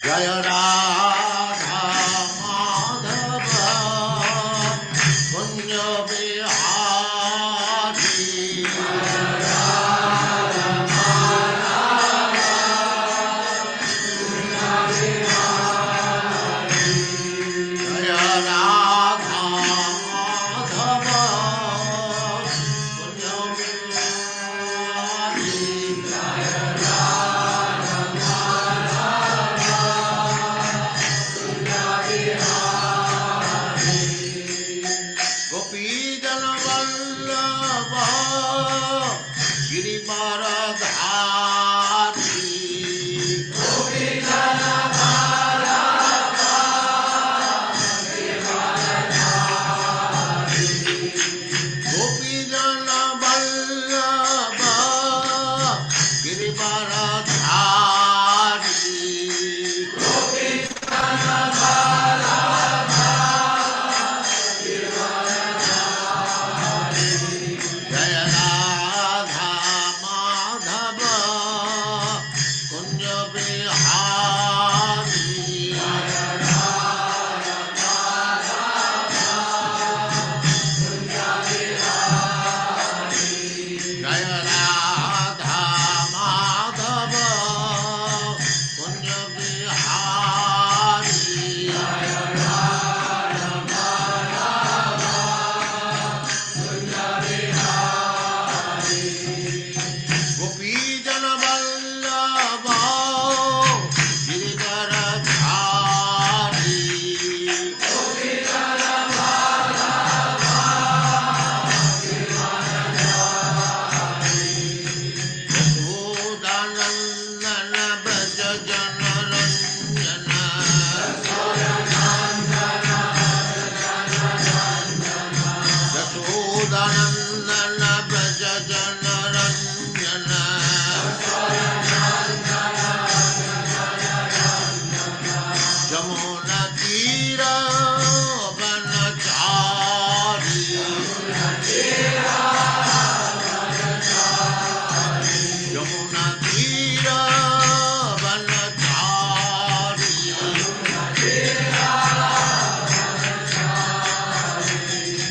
जय राधा माधव कुंज बिहारी जय राधा माधव कुंज बिहारी गोपी जन वल्लभ गिरिवरधारी गोपी जन वल्लभ गिरिवरधारी जय राधा माधव कुंज बिहारी जय राधा माधव कुंज बिहारी गोपी जन वल्लभ गिरिवरधारी यशोदानंदन ब्रज जन रंजन यशोदानंदन ब्रज जन रंजन जमुना तीर वनचारी यमुना तीर वनचारी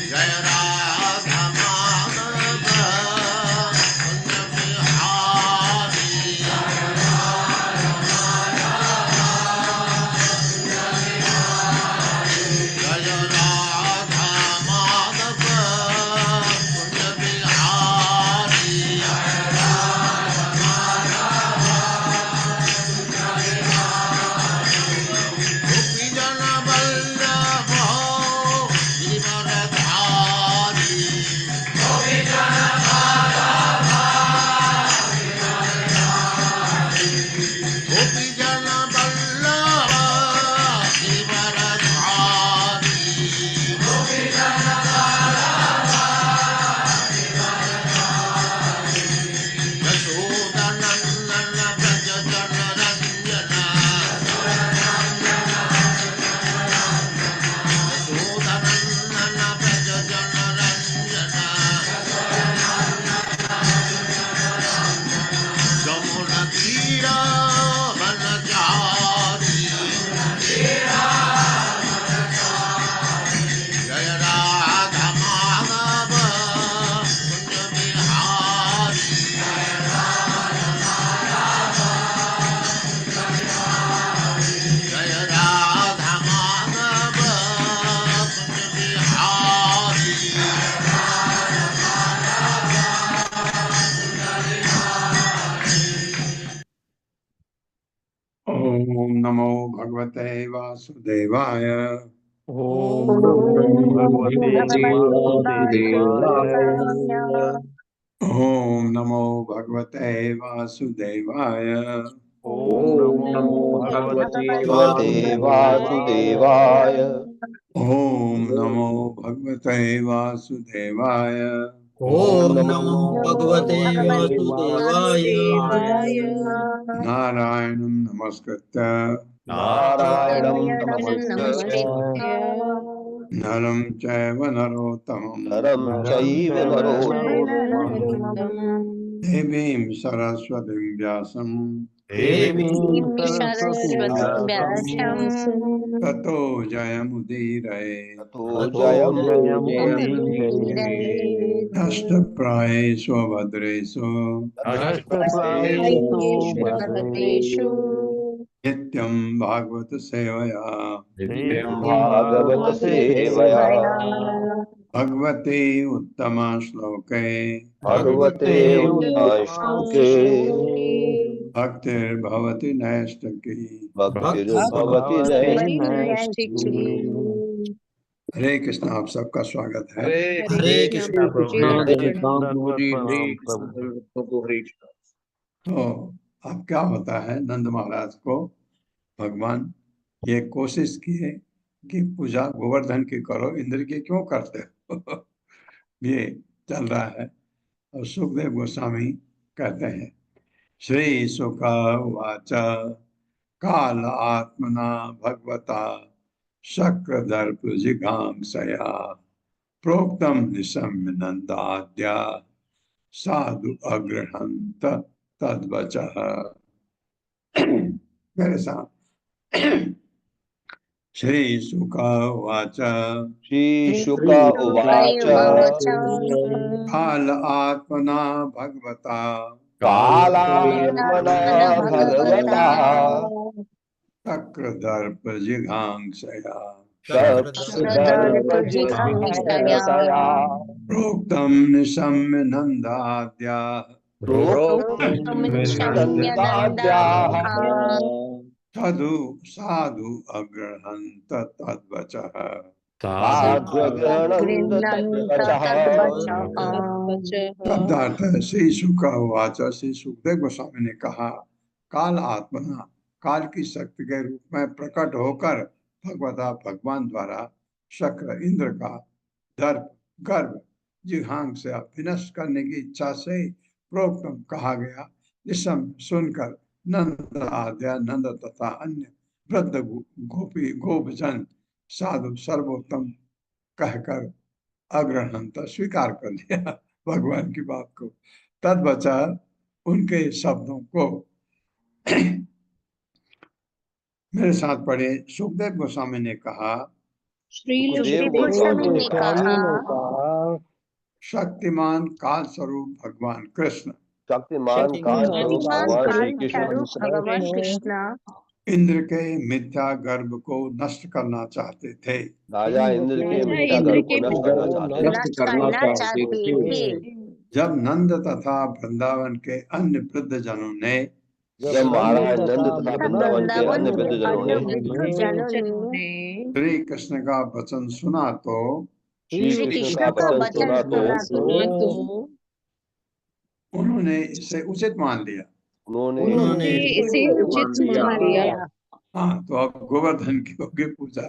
जय राधा माधव कुंज बिहारी जय राधा माधव कुंज बिहारी गोपी जन वल्लभ गिरिवरधारी गोपी जन वल्लभ गिरिवरधारी यशोदानंदन ब्रज जन रंजन यशोदानंदन ब्रज जन रंजन जमुना तीर वनचारी जय राधा माधव कुंज बिहारी जय राधा माधव कुंज बिहारी ओम नमो भगवते वासुदेवाय ओम नमो भगवते वासुदेवाय। ओम नमो भगवते वासुदेवाय ओम नमो भगवते वासुदेवाय। ओम नमो भगवते वासुदेवाय ओम नमो भगवते वासुदेवाय। नारायणं नमस्कृत्य नारायणं नमस्कृत्य नरं चैव नरोत्तमं नरं चैव नरोत्तमं देवीं सरस्वतीं व्यासं देवीं सरस्वतीं सरस्वतीं व्यासं ततो जयमुदीरये ततो ततो जयमुदीरये नष्टप्रायेषु अभद्रेषु नष्टप्रायेषु भद्रेषु नित्यं भागवत सेवया नित्यं भागवत सेवया भगवते उत्तम श्लोके भगवते उत्तमश्लोके भक्तिर्भवति नैष्ठिकी। भक्तिर्भवति नैष्ठिकी। हरे कृष्ण। आप सबका स्वागत है। हरे कृष्ण तो अब क्या होता है, नंद महाराज को भगवान ये कोशिश किए कि पूजा गोवर्धन की करो, इंद्र की क्यों करते हो ये चल रहा है। और सुखदेव गोस्वामी कहते हैं, श्री शुक उवाच काल आत्मना भगवता शक्रदर्प जिघांसया प्रोक्तम निशम्य नंदाद्या साधु अग्रहंत तद्वचः। मेरे साथ श्री शुक उवाच श्रीशुक उवाच काल आत्मना भगवता कालात्मना भगवता शक्रदर्प जिघांसया शक्रदर्पजिघांसया प्रोक्तम निशम्य नंदाद्या प्रोक्तं नन्दाद्याः साधु साधु अग्रहंत तद्वचः। साध्वग्रहणं शब्दार्थ है, श्री शुक उवाच, श्री सुखदेव गोस्वामी ने कहा, काल आत्मना, काल की शक्ति के रूप में प्रकट होकर भगवता भगवान द्वारा शक्र इंद्र का दर्प गर्भ जिघांग से विनष्ट करने की इच्छा से प्रोक्तम कहा गया। निशम सुनकर नंद आद्या नंद तथा अन्य वृद्ध गोपी गोपजन साधु सर्वोत्तम कहकर अग्रहंत स्वीकार कर लिया भगवान की बात को। तद्वचा उनके शब्दों को मेरे साथ पढ़े। सुखदेव गोस्वामी ने कहा, सुखदेव गोस्वामी ने कहा शक्तिमान काल स्वरूप भगवान कृष्ण शक्तिमान काल स्वरूप भगवान श्री कृष्ण इंद्र के मिथ्या गर्भ को नष्ट करना चाहते थे। राजा इंद्र के मिथ्या गर्भ को नष्ट करना चाहते थे। जब नंद तथा वृंदावन के अन्य वृद्ध जनों ने जब महाराज नंद तथा वृंदावन के अन्य वृद्धजनों ने श्री कृष्ण का वचन सुना तो श्री कृष्ण का वचन सुना तो उन्होंने इसे उचित मान लिया। उन्होंने इसे उचित मान लिया। हाँ, तो अब गोवर्धन की होगी पूजा।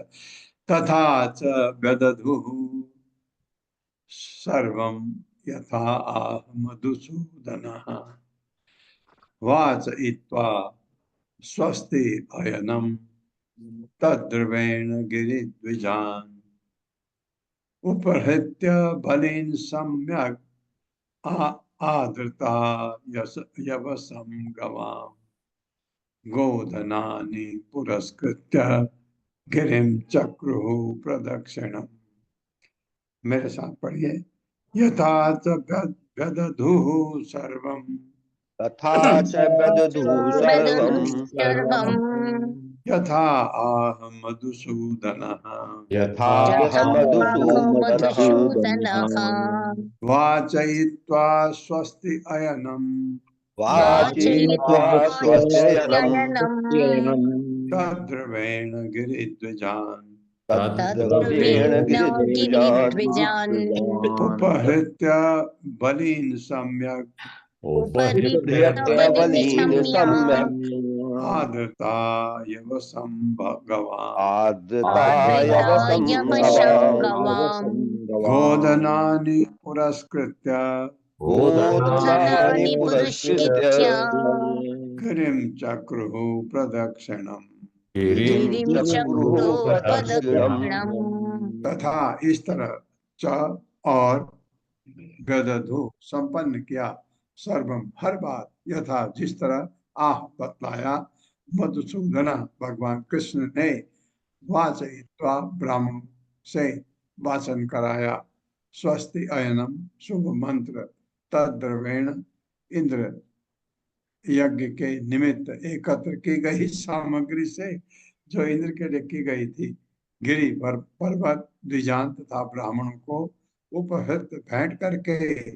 तथा च व्यदधुः सर्वं यथा आह मधुसूदनः वाचयित्वा स्वस्ति अयनम् तद्र्वेण गिरिद्विजान् उपहृत्य बलिन् सम्यक् आदृता यवसं गवाम् गोधनानि पुरस्कृत्य गिरिं चक्रुः प्रदक्षिणम्। मेरे साथ पढ़िए। यथा च व्यदधुः सर्वं तथा च व्यदधुः सर्वं यथा आह मधुसूदनः यथा मधुसूदनः वाचयित्वा स्वस्ति अयनम् वाचयित्वा स्वस्त्ययनम् तद्र्वेण गिरिद्विजान् तद्द्रव्येण गिरिद्विजान् उपहृत्य बलीन् सम्यक् उपहृत्य बलीन् सम्यक् आदृता यवसं भगवान् आदृताय वसं गोधनानि पुरस्कृत्य गोधनानि पुरस्कृत्य गिरिं चक्रुः प्रदक्षिणम्। तथा इस तरह च और गदधु संपन्न किया सर्वम हर बात यथा जिस तरह आह बतलाया। मधुसूदन, भगवान कृष्ण ने वाचयित्वा ब्राह्मण से वाचन कराया। स्वस्ति अयनम शुभ मंत्र तद्रवेण इंद्र यज्ञ के निमित्त एकत्र की गई सामग्री से, जो इंद्र के लिए की गई थी, गिरी पर पर्वत द्विजान तथा ब्राह्मणों को उपहृत भेंट करके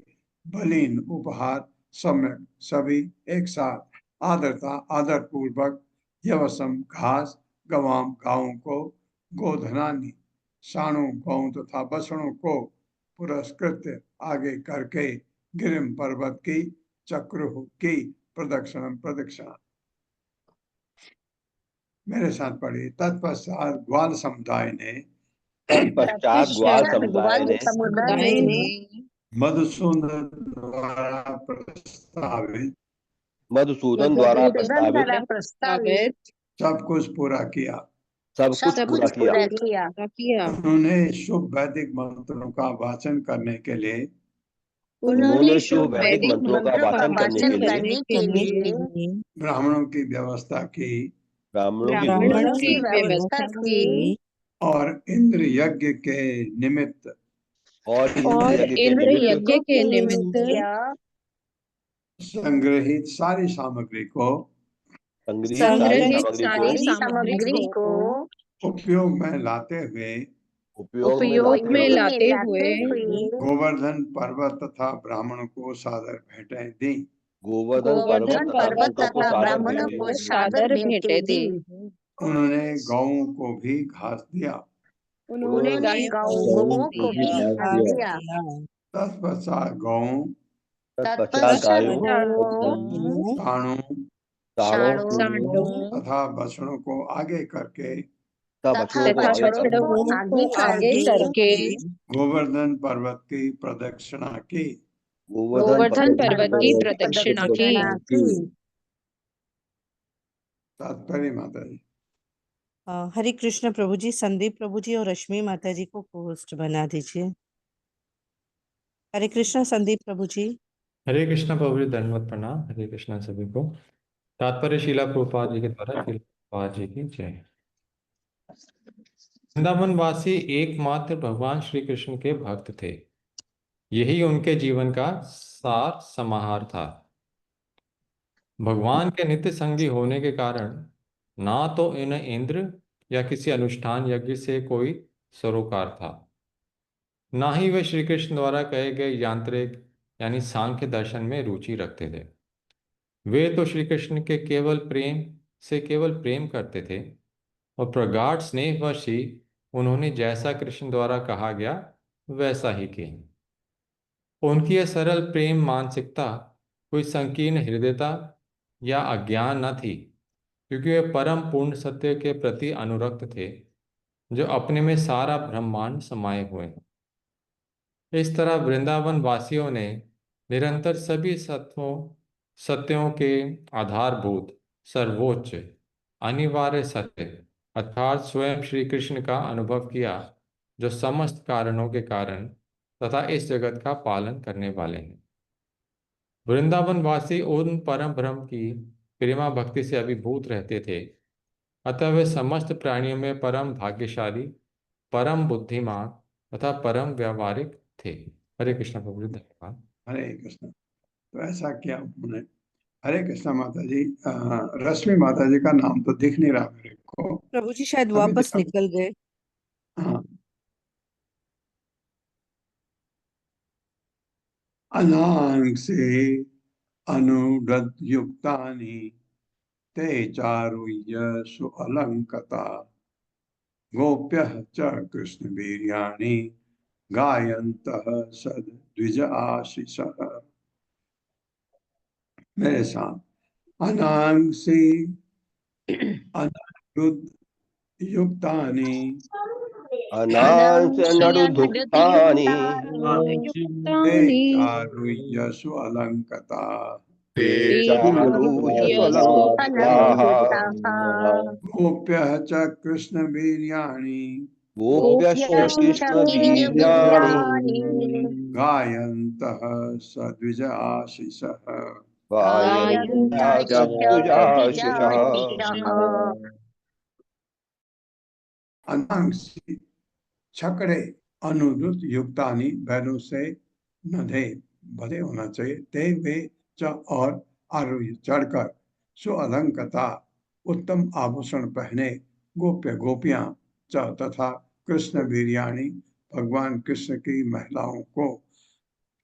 बलीन उपहार सम्यक सभी एक साथ आदर पूर्वक यवसम घास गवाम गायों को, गोधनानी साणों गौ तथा बछड़ों को पुरस्कृत आगे करके गिरिम पर्वत की चक्र की प्रदक्षिणा। मेरे साथ पढ़िए। तत्पश्चात ग्वाल समुदाय ने तत्पश्चात ग्वाल समुदाय ने मधुसूदन द्वारा प्रस्तावित मधुसूदन द्वारा प्रस्तावित सब कुछ पूरा किया। सब कुछ पूरा किया। उन्होंने शुभ वैदिक मंत्रों का वाचन करने के लिए उन्होंने शुभ वैदिक मंत्रों का वाचन करने के लिए ब्राह्मणों की व्यवस्था की ब्राह्मणों की व्यवस्था की और इंद्र यज्ञ के निमित्त और इंद्र यज्ञ के निमित्त संग्रहित सारी सामग्री को संग्रहित सारी सामग्री को उपयोग में लाते हुए उपयोग में लाते हुए गोवर्धन पर्वत तथा ब्राह्मणों को सादर भेंटें दी। गोवर्धन पर्वत तथा ब्राह्मणों को सादर भेंटें दी। उन्होंने गौओं को भी घास दिया। उन्होंने गौओं को भी घास दिया। तत्पश्चात गायों साणों तथा बछड़ों को आगे करके गोवर्धन पर्वत की प्रदक्षिणा की। तात्पर्य माता जी। हरे कृष्ण प्रभु जी, संदीप प्रभु जी और रश्मि माता जी को होस्ट बना दीजिए। हरे कृष्ण संदीप प्रभु जी। हरे कृष्ण प्रभु जी, धन्यवाद प्रणाम। हरे कृष्ण सभी को। तात्पर्य शीला प्रभुपाद जी के द्वारा। शीला प्रभुपाद जी की जय। वृंदावन वासी एकमात्र भगवान श्री कृष्ण के भक्त थे। यही उनके जीवन का सार समाहार था। भगवान के नित्य संगी होने के कारण ना तो इन्हें इंद्र या किसी अनुष्ठान यज्ञ से कोई सरोकार था, ना ही वे श्री कृष्ण द्वारा कहे गए यांत्रिक यानी सांख्य दर्शन में रुचि रखते थे। वे तो श्री कृष्ण के केवल प्रेम करते थे और प्रगाढ़ स्नेहवश ही उन्होंने जैसा कृष्ण द्वारा कहा गया वैसा ही किया। उनकी यह सरल प्रेम मानसिकता कोई संकीर्ण हृदयता या अज्ञान न थी, क्योंकि वे परम पूर्ण सत्य के प्रति अनुरक्त थे, जो अपने में सारा ब्रह्मांड समाये हुए हैं। इस तरह वृंदावन वासियों ने निरंतर सभी सत्यों के आधारभूत सर्वोच्च अनिवार्य सत्य अर्थात स्वयं श्री कृष्ण का अनुभव किया, जो समस्त कारणों के कारण तथा इस जगत का पालन करने वाले हैं। वृंदावन वासी उन परम ब्रह्म की प्रेमा भक्ति से अभिभूत रहते थे, अतः वे समस्त प्राणियों में परम भाग्यशाली, परम बुद्धिमान तथा परम व्यावहारिक थे। हरे कृष्ण प्रभु, धन्यवाद। हरे कृष्ण। तो ऐसा किया उन्होंने। हरे कृष्ण माता जी। रश्मि माता जी का नाम तो दिख नहीं रहा मेरे को। प्रभु जी शायद वापस निकल गए। हाँ। अनांसे अनुद्युक्तानि ते चारुह्य सुअलंकता गोप्यः च कृष्ण वीर्याणि गायन्तः सद द्विज आशीषः। मेरे साथ। अनांसी अनुद्युक्तानि ते चारुह्य सुअलंकता गोप्यः च कृष्ण वीर्याणि गायन्तः सद्विज आशीषः। अनांसी छकड़े अनुरुत युक्तानि बैलों से नधे भरे होना चाहिए। ते वे च और आरोही चढ़कर सुअलंकता उत्तम आभूषण पहने गोप्य गोपियां च तथा कृष्ण वीर्याणी भगवान कृष्ण की महिलाओं को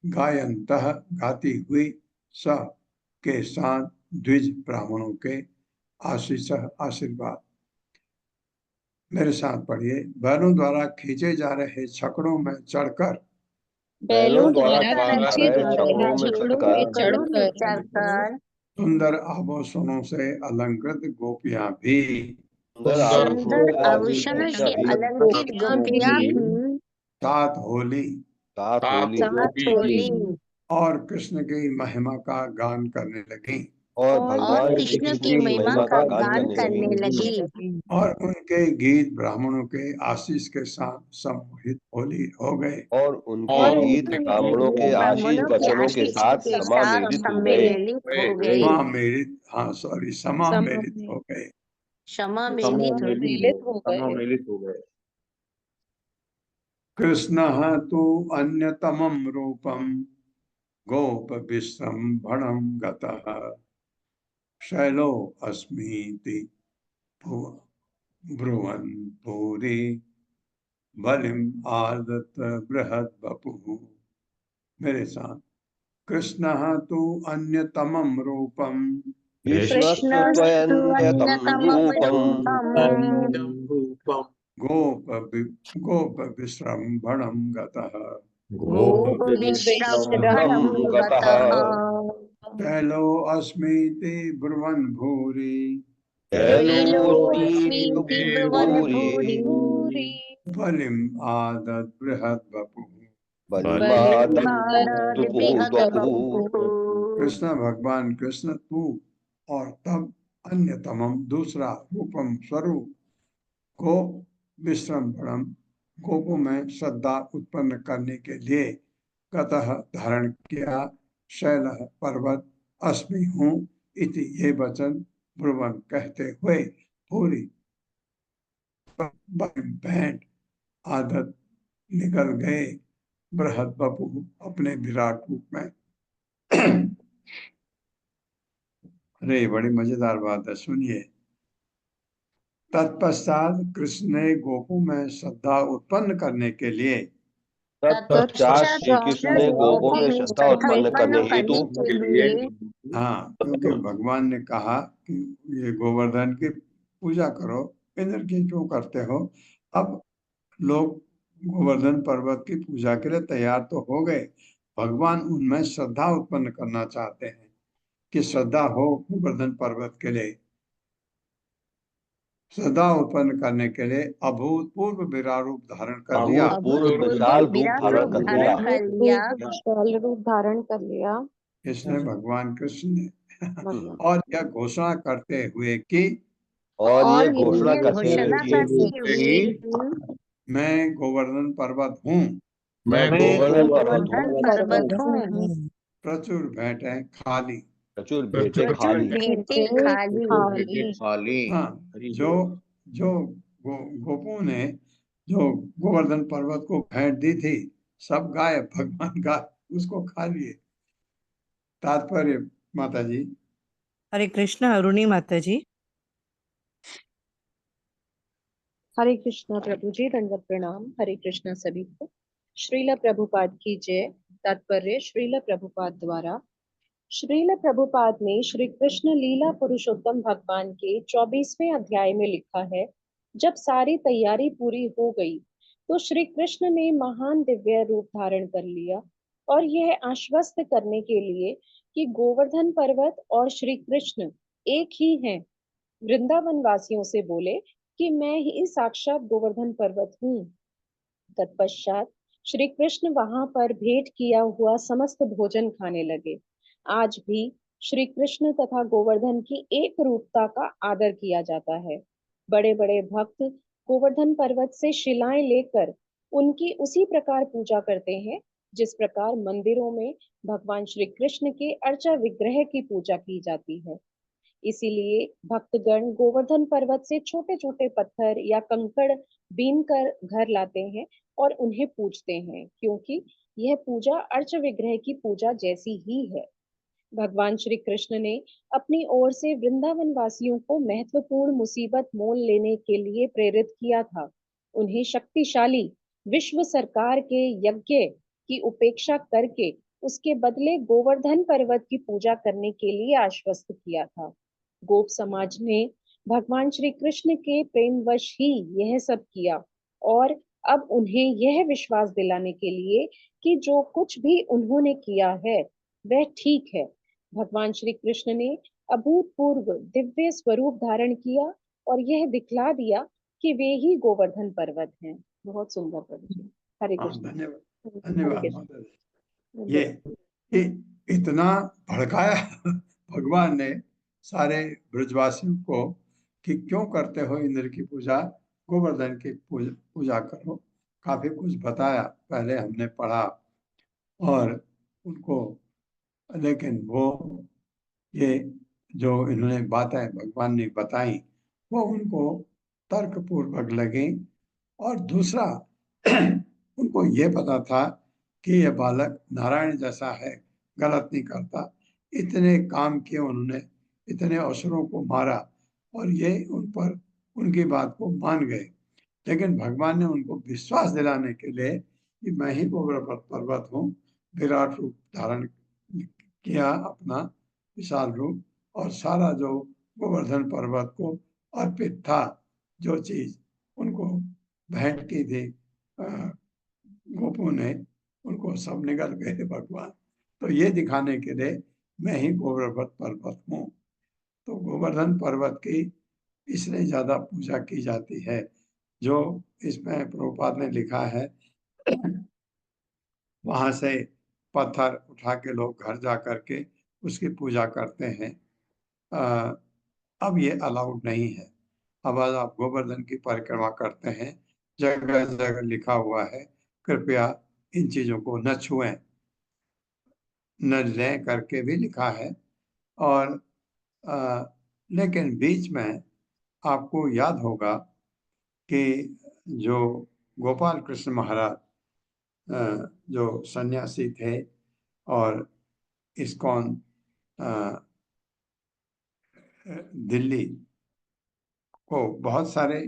गायन्तः गाती हुई स के साथ द्विज ब्राह्मणों के आशीष आशीर्वाद। मेरे साथ पढ़िए। बैलों द्वारा खींचे जा रहे छकड़ों में चढ़कर बैलों द्वारा खींचे जा रहे छकड़ों में चढ़कर सुंदर आभूषणों से अलंकृत गोपियां भी सुंदर आभूषणों से अलंकृत गोपियां भी सात होली साथ होली और कृष्ण की महिमा का गान करने लगी और कृष्ण की महिमा का गान करने लगी और उनके गीत ब्राह्मणों के आशीष के साथ सम्मोहित होली हो गए और उनके गीत ब्राह्मणों के आशीष वचनों के साथ समामेलित हो गए। सम्मिलित हो गए समामेलित, हाँ सॉरी, समामेलित हो गए। समामेलित हो गए। कृष्ण तु अन्यतमं रूपम गोप विश्रम्भणं गतः शैलो अस्मीति ब्रुवन् भूरि बलिम आदत बृहद बपुः। मेरे साथ। कृष्ण तु अन्यतमं रूपम कृष्ण अन्यतमं रूपम गोप विश्रम्भणं गतः गोप विश्रम्भणं गतः शैलो अस्मीति ब्रुवन् भूरि शैलोऽस्मीति ब्रुवन् भूरि बलिम आदत बृहद बपुः। कृष्ण भगवान कृष्ण तू और तब अन्यतमम दूसरा रूपम स्वरूप को विश्रम्भणम गोपों में श्रद्धा उत्पन्न करने के लिए कतः धारण किया शैल पर्वत अस्मि हूँ इति ये वचन ब्रुवन कहते हुए पूरी भेंट आदत निकल गए बृहद बपु अपने विराट रूप में। अरे बड़ी मजेदार बात है, सुनिए। तत्पश्चात कृष्ण ने गोपों में श्रद्धा उत्पन्न करने के लिए तत्पश्चात श्री कृष्ण ने गोपों में श्रद्धा उत्पन्न करने हेतु हाँ, क्योंकि भगवान ने कहा कि ये गोवर्धन की पूजा करो, इंद्र की क्यों करते हो। अब लोग गोवर्धन पर्वत की पूजा के लिए तैयार तो हो गए, भगवान उनमें श्रद्धा उत्पन्न करना चाहते हैं कि श्रद्धा हो गोवर्धन पर्वत के लिए। श्रद्धा उत्पन्न करने के लिए अभूतपूर्व विराट रूप धारण कर लिया। अभूतपूर्व विशाल रूप धारण कर लिया। विशाल रूप धारण कर लिया इसने भगवान कृष्ण ने और यह घोषणा करते हुए कि और ये घोषणा करते हुए कि मैं गोवर्धन पर्वत हूँ, मैं गोवर्धन पर्वत हूँ। प्रचुर भेंटें खाली, प्रचुर भेंटें खाली। हाँ, जो गोपों ने जो गोवर्धन पर्वत को भेंट दी थी सब गायब, भगवान का उसको खा लिए। तात्पर्य माता जी। हरे कृष्ण। अरुणी माता जी। हरे कृष्णा प्रभु जी, दंडवत प्रणाम। हरे कृष्णा सभी को। श्रील प्रभुपाद की जय। तात्पर्य श्रील प्रभुपाद द्वारा श्रील प्रभुपाद ने श्री कृष्ण लीला पुरुषोत्तम भगवान के 24वें अध्याय में लिखा है, जब सारी तैयारी पूरी हो गई तो श्री कृष्ण ने महान दिव्य रूप धारण कर लिया और यह आश्वस्त करने के लिए कि गोवर्धन पर्वत और श्री कृष्ण एक ही हैं, वृंदावन वासियों से बोले कि मैं ही साक्षात गोवर्धन पर्वत हूँ। तत्पश्चात श्री कृष्ण वहां पर भेंट किया हुआ समस्त भोजन खाने लगे। आज भी श्री कृष्ण तथा गोवर्धन की एक रूपता का आदर किया जाता है। बड़े बड़े भक्त गोवर्धन पर्वत से शिलाएं लेकर उनकी उसी प्रकार पूजा करते हैं जिस प्रकार मंदिरों में भगवान श्री कृष्ण के अर्चा विग्रह की पूजा की जाती है। इसीलिए भक्तगण गोवर्धन पर्वत से छोटे छोटे पत्थर या कंकड़ बीन कर घर लाते हैं और उन्हें पूजते हैं, क्योंकि यह पूजा अर्च विग्रह की पूजा जैसी ही है। भगवान श्री कृष्ण ने अपनी ओर से वृंदावन वासियों को महत्वपूर्ण मुसीबत मोल लेने के लिए प्रेरित किया था। उन्हें शक्तिशाली विश्व सरकार के यज्ञ की उपेक्षा करके उसके बदले गोवर्धन पर्वत की पूजा करने के लिए आश्वस्त किया था। गोप समाज ने भगवान श्री कृष्ण के प्रेमवश ही यह सब किया, और अब उन्हें यह विश्वास दिलाने के लिए कि जो कुछ भी उन्होंने किया है वह ठीक है, भगवान श्री कृष्ण ने अभूतपूर्व दिव्य स्वरूप धारण किया और यह दिखला दिया कि वे ही गोवर्धन पर्वत हैं। बहुत सुंदर प्रभु जी। हरे हाँ, कृष्ण। धन्यवाद हरे धन्यवाद कृष्ण। माता जी। ये इतना भड़काया भगवान ने सारे ब्रजवासियों को कि क्यों करते हो इंद्र की पूजा, गोवर्धन की पूजा करो। काफी कुछ बताया, पहले हमने पढ़ा, और उनको, लेकिन वो ये जो इन्होंने बातें भगवान ने बताई वो उनको तर्कपूर्वक लगी। और दूसरा उनको ये पता था कि ये बालक नारायण जैसा है, गलत नहीं करता। इतने काम किए उन्होंने, इतने असुरों को मारा, और ये उन पर उनकी बात को मान गए। लेकिन भगवान ने उनको विश्वास दिलाने के लिए कि मैं ही गोवर्धन पर्वत हूँ, विराट रूप धारण किया अपना विशाल रूप, और सारा जो गोवर्धन पर्वत को अर्पित था, जो चीज उनको भेंट की थी गोपों ने, उनको सब निगल गए भगवान। तो ये दिखाने के लिए मैं ही गोवर्धन पर्वत हूँ। तो गोवर्धन पर्वत की इसलिए ज्यादा पूजा की जाती है, जो इसमें प्रभुपाद ने लिखा है। वहां से पत्थर उठा के लोग घर जा करके उसकी पूजा करते हैं। अब ये अलाउड नहीं है। अब आप गोवर्धन की परिक्रमा करते हैं, जगह जगह लिखा हुआ है कृपया इन चीजों को न छुएं, न लें करके भी लिखा है। और लेकिन बीच में आपको याद होगा कि जो गोपाल कृष्ण महाराज जो सन्यासी थे और इस्कॉन दिल्ली को बहुत सारे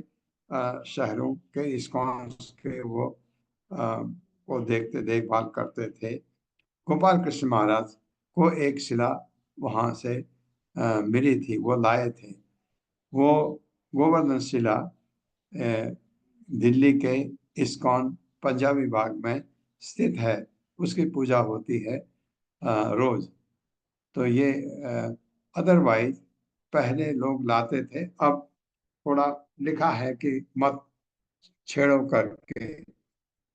शहरों के इस्कॉन के वो को देखभाल करते थे। गोपाल कृष्ण महाराज को एक शिला वहां से मिली थी, वो लाए थे। वो गोवर्धन शिला दिल्ली के इस्कॉन पंजाबी बाग में स्थित है, उसकी पूजा होती है रोज। तो ये अदरवाइज पहले लोग लाते थे, अब थोड़ा लिखा है कि मत छेड़ो करके।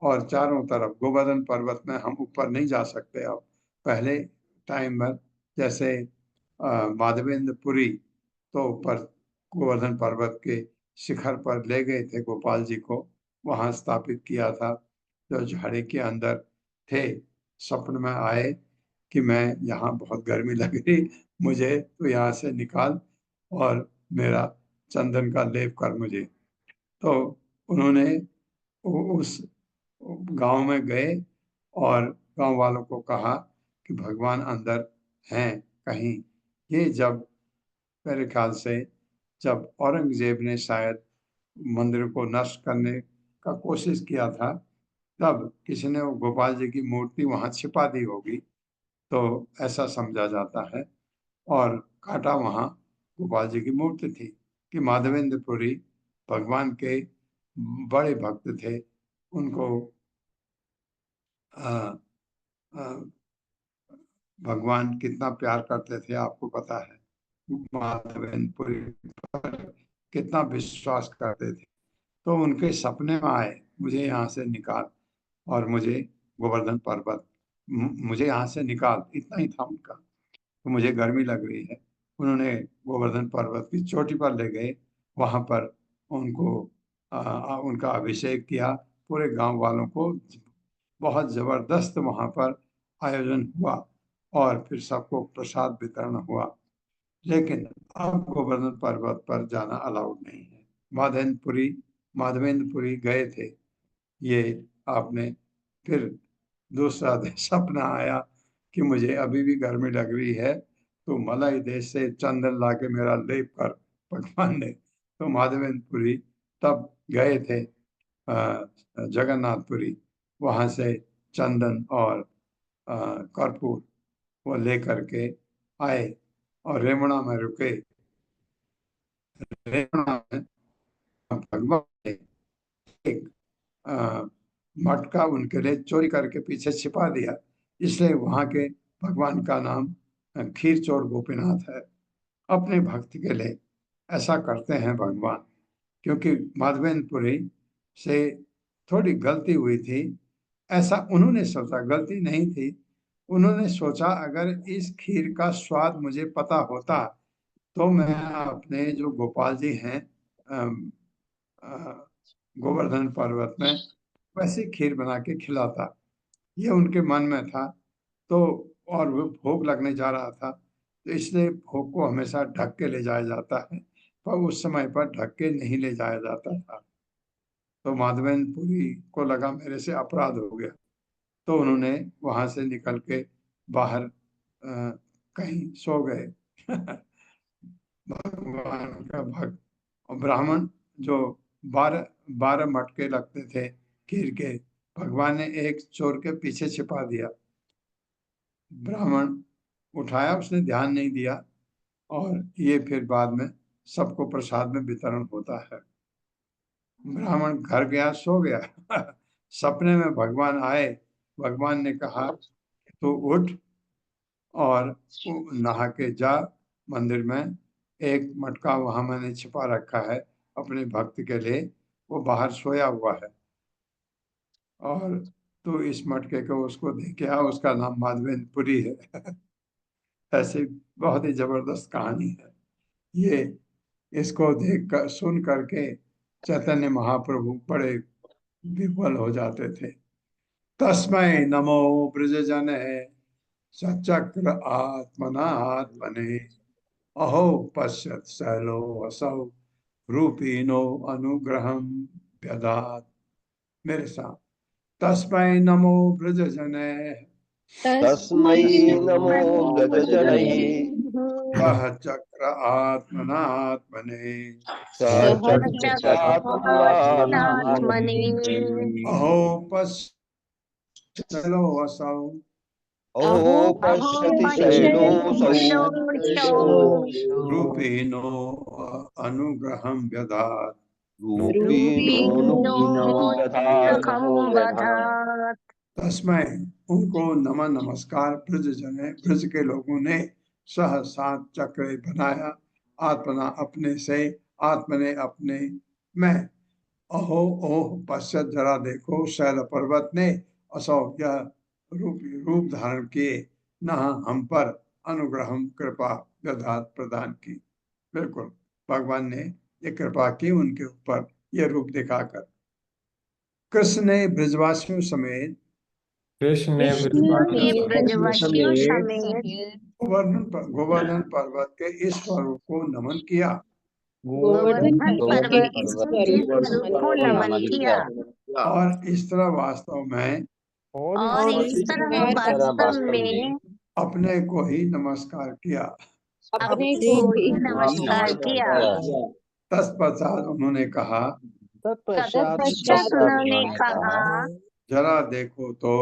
और चारों तरफ गोवर्धन पर्वत में हम ऊपर नहीं जा सकते अब। पहले टाइम में जैसे माधवेंद्रपुरी तो ऊपर गोवर्धन पर्वत के शिखर पर ले गए थे गोपाल जी को, वहां स्थापित किया था। जो झाड़ी के अंदर थे, स्वप्न में आए कि मैं यहाँ बहुत गर्मी लग रही, मुझे तो यहाँ से निकाल और मेरा चंदन का लेप कर मुझे। तो उन्होंने उस गांव में गए और गांव वालों को कहा कि भगवान अंदर हैं कहीं। ये जब मेरे ख्याल से जब औरंगजेब ने शायद मंदिर को नष्ट करने का कोशिश किया था, तब किसी ने वो गोपाल जी की मूर्ति वहां छिपा दी होगी, तो ऐसा समझा जाता है। और काटा वहां गोपाल जी की मूर्ति थी कि माधवेंद्रपुरी भगवान के बड़े भक्त थे। उनको आ, आ, भगवान कितना प्यार करते थे आपको पता है, माधवेंद्रपुरी पर कितना विश्वास करते थे। तो उनके सपने में आए, मुझे यहाँ से निकाल और मुझे गोवर्धन पर्वत, मुझे यहाँ से निकाल, इतना ही था उनका। तो मुझे गर्मी लग रही है। उन्होंने गोवर्धन पर्वत की चोटी पर ले गए, वहां पर उनको उनका अभिषेक किया, पूरे गांव वालों को बहुत जबरदस्त वहां पर आयोजन हुआ और फिर सबको प्रसाद वितरण हुआ। लेकिन अब गोवर्धन पर्वत पर जाना अलाउड नहीं है। माधवेंद्रपुरी गए थे। ये आपने फिर दूसरा सपना आया कि मुझे अभी भी गर्मी लग रही है, तो मलय देश से चंदन ला के मेरा लेप कर भगवान ने। तो माधवेंद्रपुरी तब गए थे जगन्नाथपुरी, वहां से चंदन और कर्पूर वो लेकर के आए और रेमुणा में रुके। रेमुणा में भगवान ने एक मटका उनके लिए चोरी करके पीछे छिपा दिया, इसलिए वहां के भगवान का नाम खीरचोर गोपीनाथ है। अपने भक्त के लिए ऐसा करते हैं भगवान, क्योंकि माधवेंद्रपुरी से थोड़ी गलती हुई थी। ऐसा उन्होंने सोचा, गलती नहीं थी। उन्होंने सोचा अगर इस खीर का स्वाद मुझे पता होता तो मैं अपने जो गोपाल जी हैं गोवर्धन पर्वत में वैसी खीर बना के खिलाता। ये उनके मन में था। तो और वो भोग लगने जा रहा था, तो इसलिए भोग को हमेशा ढक के ले जाया जाता है, पर उस समय पर ढक के नहीं ले जाया जाता था। तो माधवेंद्रपुरी को लगा मेरे से अपराध हो गया, तो उन्होंने वहां से निकल के बाहर कहीं सो गए। भगवान का भक्त और ब्राह्मण जो 12 मटके लगते थे खीर के, भगवान ने एक चोर के पीछे छिपा दिया। ब्राह्मण उठाया, उसने ध्यान नहीं दिया और ये फिर बाद में सबको प्रसाद में वितरण होता है। ब्राह्मण घर गया, सो गया। सपने में भगवान आए। भगवान ने कहा तू उठ और नहा के जा मंदिर में, एक मटका वहां मैंने छिपा रखा है अपने भक्त के लिए, वो बाहर सोया हुआ है, और तो इस मटके को उसको दे के आ, उसका नाम माधवेंद्रपुरी है। ऐसी बहुत ही जबरदस्त कहानी है ये। इसको देख कर सुन करके चैतन्य महाप्रभु बड़े विह्वल हो जाते थे। तस्मै नमो ब्रजजने सचक्र आत्मनात्मने अहो पश्यत शैलो असौ रूपीनो अनुग्रहं व्यदात्। मेरे साथ तस्मै नमो ब्रजजने तस्मै नमो ब्रजजनैः सहचक्र आत्मनात्मने सहचक्रात्मनात्मने अहो पश्यलो असौ अहो पश्यति शैलोऽसौ रूपीनो अनुग्रहं व्यदात्। रूपीणोऽनुग्रहं दधात्। तस्मै उनको नमन नमस्कार ब्रज जने, ब्रज के लोगों ने सह सात चक्र बनाया, आत्मना अपने से, आत्मा ने अपने में। अहो ओह पश्चात जरा देखो, शैल पर्वत ने असौ यह रूप धारण किए, न हम पर अनुग्रहम कृपा व्यधात प्रदान की। बिल्कुल भगवान ने ये कृपा की उनके ऊपर, ये रूप दिखाकर। कृष्ण ने ब्रजवासियों समेत कृष्ण ने ब्रजवासियों समेत गोवर्धन पर्वत के इस स्वरूप को नमन किया। गोवर्धन पर्वत के इस स्वरूप को नमन किया और इस तरह वास्तव में और इस तरह वास्तव में अपने को ही नमस्कार किया। अपने को ही नमस्कार किया। तत्पश्चात उन्होंने कहा, तत्पश्चात उन्होंने कहा जरा देखो तो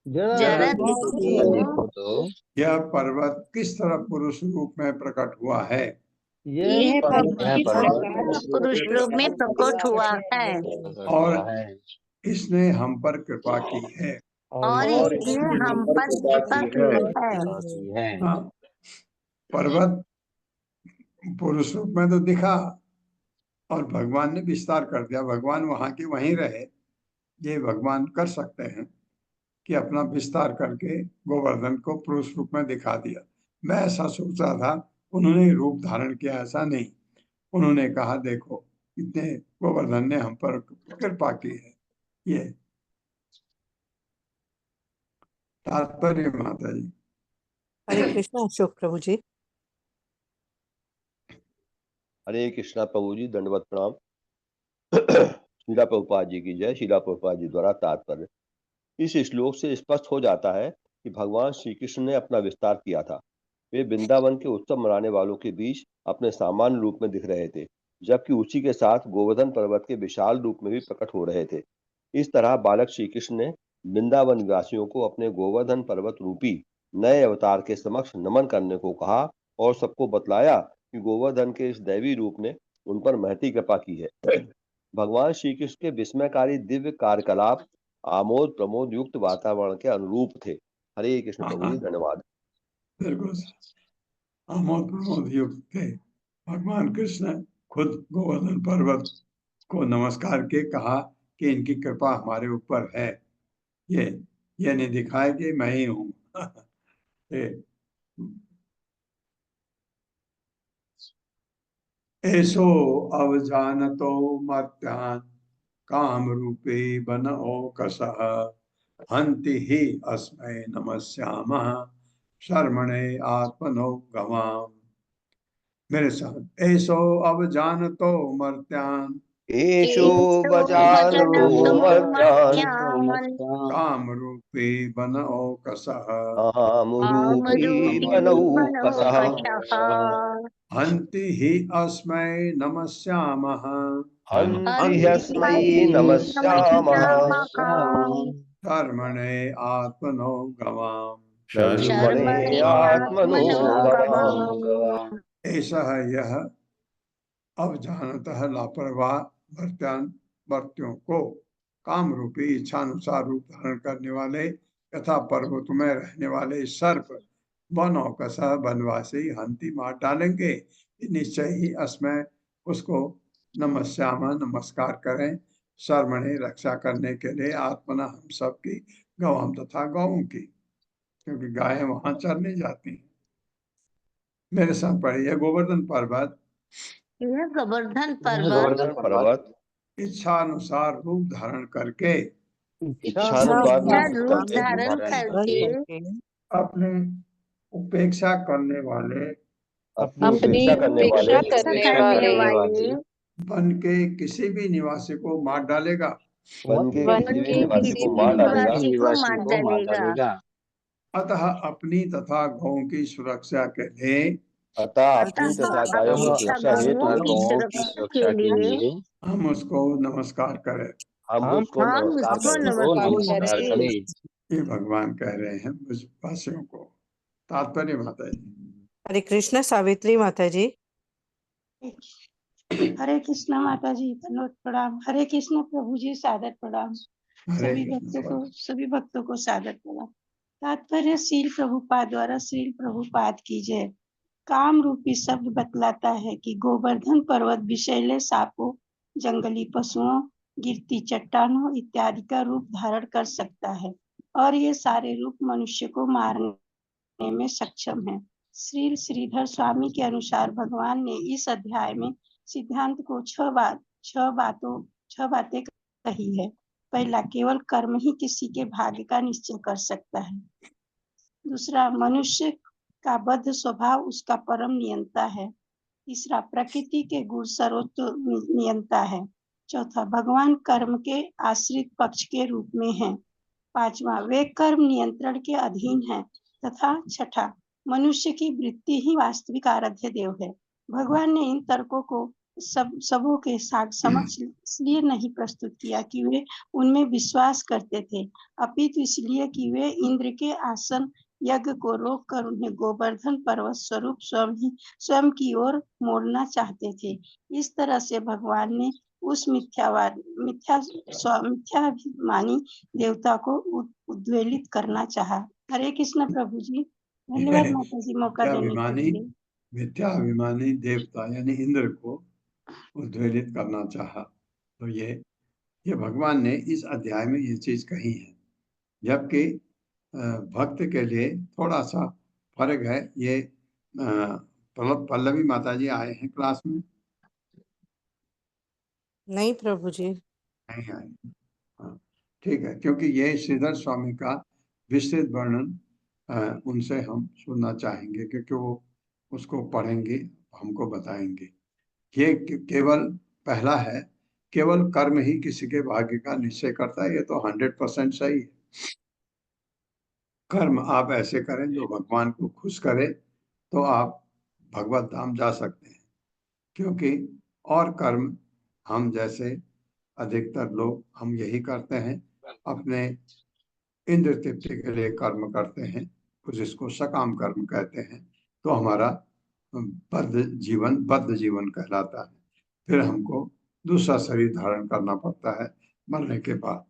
जरा देखो यह पर्वत किस तरह पुरुष रूप में प्रकट हुआ है। यह पर्वत किस प्रकार पुरुष रूप में प्रकट हुआ है और इसने हम पर कृपा की है। और इसने हम पर कृपा की है। हाँ, पर्वत पुरुष रूप में तो दिखा और भगवान ने विस्तार कर दिया। भगवान वहां के वहीं रहे। ये भगवान कर सकते हैं कि अपना विस्तार करके गोवर्धन को पुरुष रूप में दिखा दिया। मैं ऐसा सोचा था, उन्होंने रूप धारण किया, ऐसा नहीं। उन्होंने कहा देखो इतने गोवर्धन ने हम पर कृपा की है। ये तात्पर्य माता जी। हरे कृष्णा अशोक प्रभु जी। हरे कृष्णा प्रभु जी, दंडवत प्रणाम। शीला प्रभुपाद जी की जय। शीला प्रभुपाद जी द्वारा तात्पर्य। इस श्लोक से स्पष्ट हो जाता है कि भगवान श्री कृष्ण ने अपना विस्तार किया था। वे वृंदावन के उत्सव मनाने वालों के बीच अपने सामान्य रूप में दिख रहे थे, जबकि उसी के साथ गोवर्धन पर्वत के विशाल रूप में भी प्रकट हो रहे थे। इस तरह बालक श्री कृष्ण ने वृंदावन निवासियों को अपने गोवर्धन पर्वत रूपी नए अवतार के समक्ष नमन करने को कहा और सबको बतलाया कि गोवर्धन के इस दैवी रूप ने उन पर महती कृपा की है। भगवान श्री कृष्ण के विस्मयकारी दिव्य कार्यकलाप आमोद प्रमोद युक्त वातावरण के अनुरूप थे। हरे कृष्ण प्रभु जी, धन्यवाद। बिल्कुल आमोद प्रमोद युक्त थे। भगवान कृष्ण खुद गोवर्धन पर्वत को नमस्कार के कहा कि इनकी कृपा हमारे ऊपर है। ये नहीं दिखाया कि मैं ही हूँ। ऐसो अवजानतो मर्त्यान् काम रूपे बनो कसः हन्ति हि अस्मै नमस्यामः शर्मणे आत्मनो गवाम्। मेरे साथ ऐसो अवजानतो मर्त्यान् एषो वजानतो मर्त्यान् काम रूपे बनो कसः कामरूपी बनौकसः हन्ति हि अस्मै नमस्यामः हन्ति ह्यस्मै नमस्यामः कर्मणे आत्मनो गवाम्। शर्मणे आत्मनो गवाम्। ऐसा है यह अवजानतः लापरवाह वर्त्यों को काम रूपी इच्छानुसार रूप धारण करने वाले तथा पर्वत में रहने वाले सर्प वनों का सह वनवासी हंती मार डालेंगे। निश्चय ही अस्मय उसको नमस्यामा नमस्कार करें, शर्मणे रक्षा करने के लिए आत्मना हम सबकी गवाम तथा गौं की, क्योंकि गायें वहां चरने जाती हैं। मेरे साथ पढ़िए गोवर्धन पर्वत यह गोवर्धन गोवर्धन पर्वत इच्छानुसार रूप धारण करके इच्छानुसार रूप धारण करके अपने उपेक्षा करने वाले अपनी उपेक्षा करने वाले वन के किसी भी निवासी को मार डालेगा। वन के किसी भी निवासी को मार डालेगा। अतः अपनी तथा गौ की सुरक्षा के लिए अतः अपनी तथा गायों की सुरक्षा हेतु के लिए हम उसको नमस्कार करें। हम उसको नमस्कार करें। ये भगवान कह रहे हैं ब्रजवासियों को। तात्पर्य माता जी। हरे कृष्णा सावित्री माता जी। हरे कृष्णा माता जी, धन्यवाद प्रणाम। हरे कृष्णा प्रभु जी, सादर प्रणाम। सभी भक्तों को सादर प्रणाम। तात्पर्य श्रील प्रभुपाद द्वारा श्रील प्रभुपाद की जय। काम रूपी शब्द बतलाता है कि गोवर्धन पर्वत विषैले सांपों, जंगली पशुओं, गिरती चट्टानों इत्यादि का रूप धारण कर सकता है और ये सारे रूप मनुष्य को मारने में सक्षम है। श्री श्रीधर स्वामी के अनुसार भगवान ने इस अध्याय में सिद्धांत को छह बातें कही है। पहला, केवल कर्म ही किसी के भाग्य का निश्चय कर सकता है। दूसरा, मनुष्य का बद्ध स्वभाव उसका परम नियंता है। तीसरा, प्रकृति के गुण सर्वोच्च नियंता है। चौथा, भगवान कर्म के आश्रित पक्ष के रूप में है। पांचवा, वे कर्म नियंत्रण के अधीन है। तथा छठा, मनुष्य की वृत्ति ही वास्तविक आराध्य देव है। भगवान ने इन तर्कों को सबों के समक्ष इसलिए नहीं प्रस्तुत किया कि वे उनमें विश्वास करते थे, अपितु इसलिए कि वे इंद्र के आसन यज्ञ को रोककर उन्हें गोवर्धन पर्वत स्वरूप स्वयं की ओर मोड़ना चाहते थे। इस तरह से भगवान ने उस मिथ्याभिमानी देवता को उद्वेलित करना चाहा। हरे कृष्ण प्रभु जी, धन्यवाद माता जी मौका देने के लिए। मिथ्याभिमानी देवता यानी इंद्र को उद्वेलित करना चाहा। तो ये भगवान ने इस अध्याय में ये चीज कही है, जबकि भक्त के लिए थोड़ा सा फर्क है। ये पल्लवी माता जी आए हैं क्लास में? नहीं प्रभु जी, नहीं आए। हाँ ठीक है, क्योंकि ये श्रीधर स्वामी का विस्तृत वर्णन उनसे हम सुनना चाहेंगे, क्योंकि वो उसको पढ़ेंगे, हमको बताएंगे। ये केवल पहला है, केवल कर्म ही किसी के भाग्य का निश्चय करता है, ये तो 100% सही है। कर्म आप ऐसे करें जो भगवान को खुश करे, तो आप भगवत धाम जा सकते हैं। क्योंकि और कर्म हम जैसे अधिकतर लोग हम यही करते हैं, अपने इंद्र तृप्ति के लिए कर्म करते हैं, कुछ इसको सकाम कर्म कहते हैं, तो हमारा बद्ध जीवन कहलाता है। फिर हमको दूसरा शरीर धारण करना पड़ता है मरने के बाद।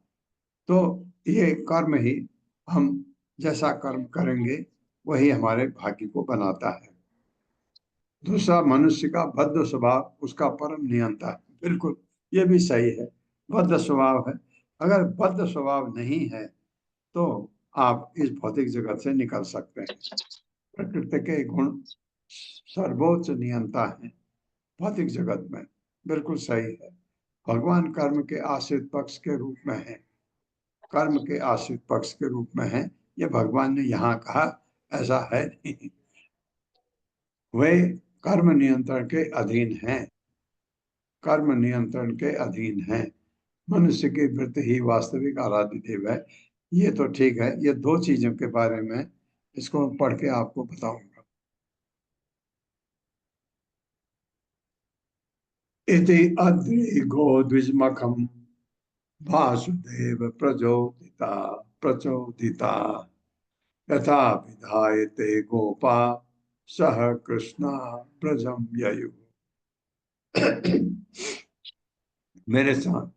तो ये कर्म ही, हम जैसा कर्म करेंगे वही हमारे भाग्य को बनाता है। दूसरा, मनुष्य का बद्ध स्वभाव उसका परम नियंता है। बिल्कुल, ये भी सही है, बद्ध स्वभाव है। अगर बद्ध स्वभाव नहीं है तो आप इस भौतिक जगत से निकल सकते हैं। प्रकृति के गुण सर्वोच्च नियंता है भौतिक जगत में, बिल्कुल सही है। भगवान कर्म के आश्रित पक्ष के रूप में है, कर्म के आश्रित पक्ष के रूप में है, ये भगवान ने यहाँ कहा, ऐसा है नहीं। वे कर्म नियंत्रण के अधीन हैं, कर्म नियंत्रण के अधीन हैं। मनुष्य की वृत्ति ही वास्तविक आराध्य देव है। ये तो ठीक है, ये दो चीजों के बारे में इसको पढ़ के आपको बताऊंगा। इति अद्रि गोद्विजमखम वासुदेव प्रचोदिता यथा विधायते गोपा सह कृष्णा ब्रजम ययु। मेरे साथ,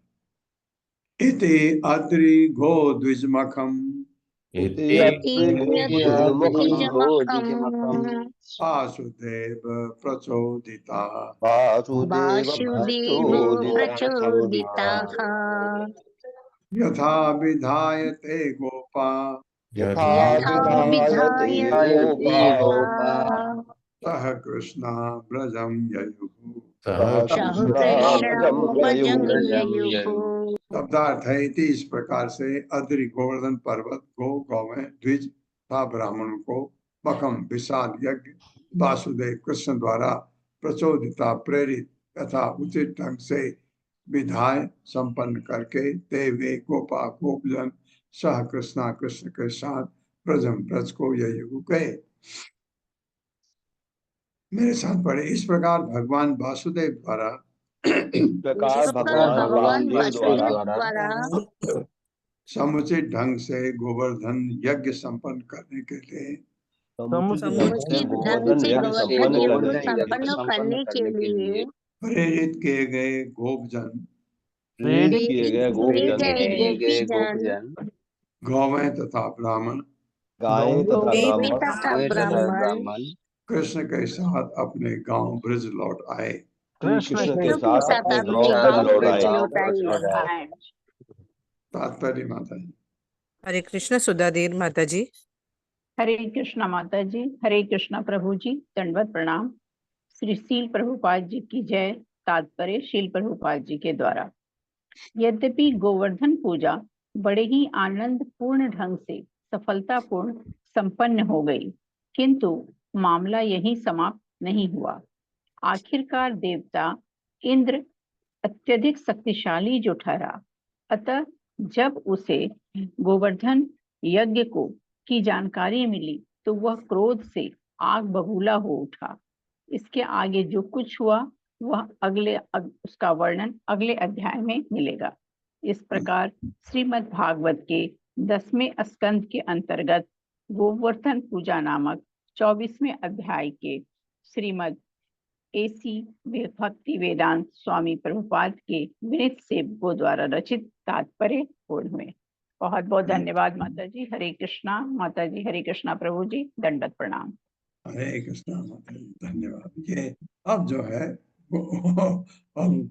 इति अद्रि गोद्विजमखम वासुदेव प्रचोदिता यथा विधायते गोपा सह कृष्णा ब्रजम ययुः। शब्दार्थ है, इति इस प्रकार से अद्रि गोवर्धन पर्वत गो गौवें द्विज था ब्राह्मणों को मखम विशाल यज्ञ वासुदेव कृष्ण द्वारा प्रचोदिता प्रेरित तथा उचित ढंग से विधाय संपन्न करके ते वे गोपा गोपजन सह कृष्णा कृष्ण के साथ ब्रजम ब्रज को ययु गए। मेरे साथ पढ़े। इस प्रकार भगवान वासुदेव द्वारा समुचित ढंग से गोवर्धन यज्ञ संपन्न करने के लिए प्रेरित किए गए गोपजन गौवें तथा ब्राह्मण कृष्ण के साथ अपने गांव ब्रज लौट आए। तात्पर्य माता जी। हरे कृष्ण सुधादेव माता जी। हरे कृष्णा माता जी। हरे कृष्णा प्रभु जी, दंडवत प्रणाम। श्री शील प्रभुपाद जी की जय। तात्पर्य शील प्रभुपाद जी के द्वारा। यद्यपि गोवर्धन पूजा बड़े ही आनंद पूर्ण ढंग से सफलतापूर्ण संपन्न हो गई, किंतु मामला यहीं समाप्त नहीं हुआ। आखिरकार देवता इंद्र अत्यधिक शक्तिशाली जो ठहरा, अतः जब उसे गोवर्धन यज्ञ की जानकारी मिली तो वह क्रोध से आग बबूला हो उठा। इसके आगे जो कुछ हुआ वह उसका वर्णन अगले अध्याय में मिलेगा। इस प्रकार श्रीमद् भागवत के 10वें स्कंद के अंतर्गत गोवर्धन पूजा नामक 24वें अध्याय के श्रीमद् एसी भक्ति वेदांत स्वामी प्रभुपाद के विनीत सेवकों द्वारा रचित तात्पर्य पूर्ण हुए। बहुत बहुत धन्यवाद माता जी। हरे कृष्णा माता जी। हरे कृष्णा प्रभु जी, दंडवत प्रणाम। हरे कृष्णा माता जी, धन्यवाद। ये अब जो है अब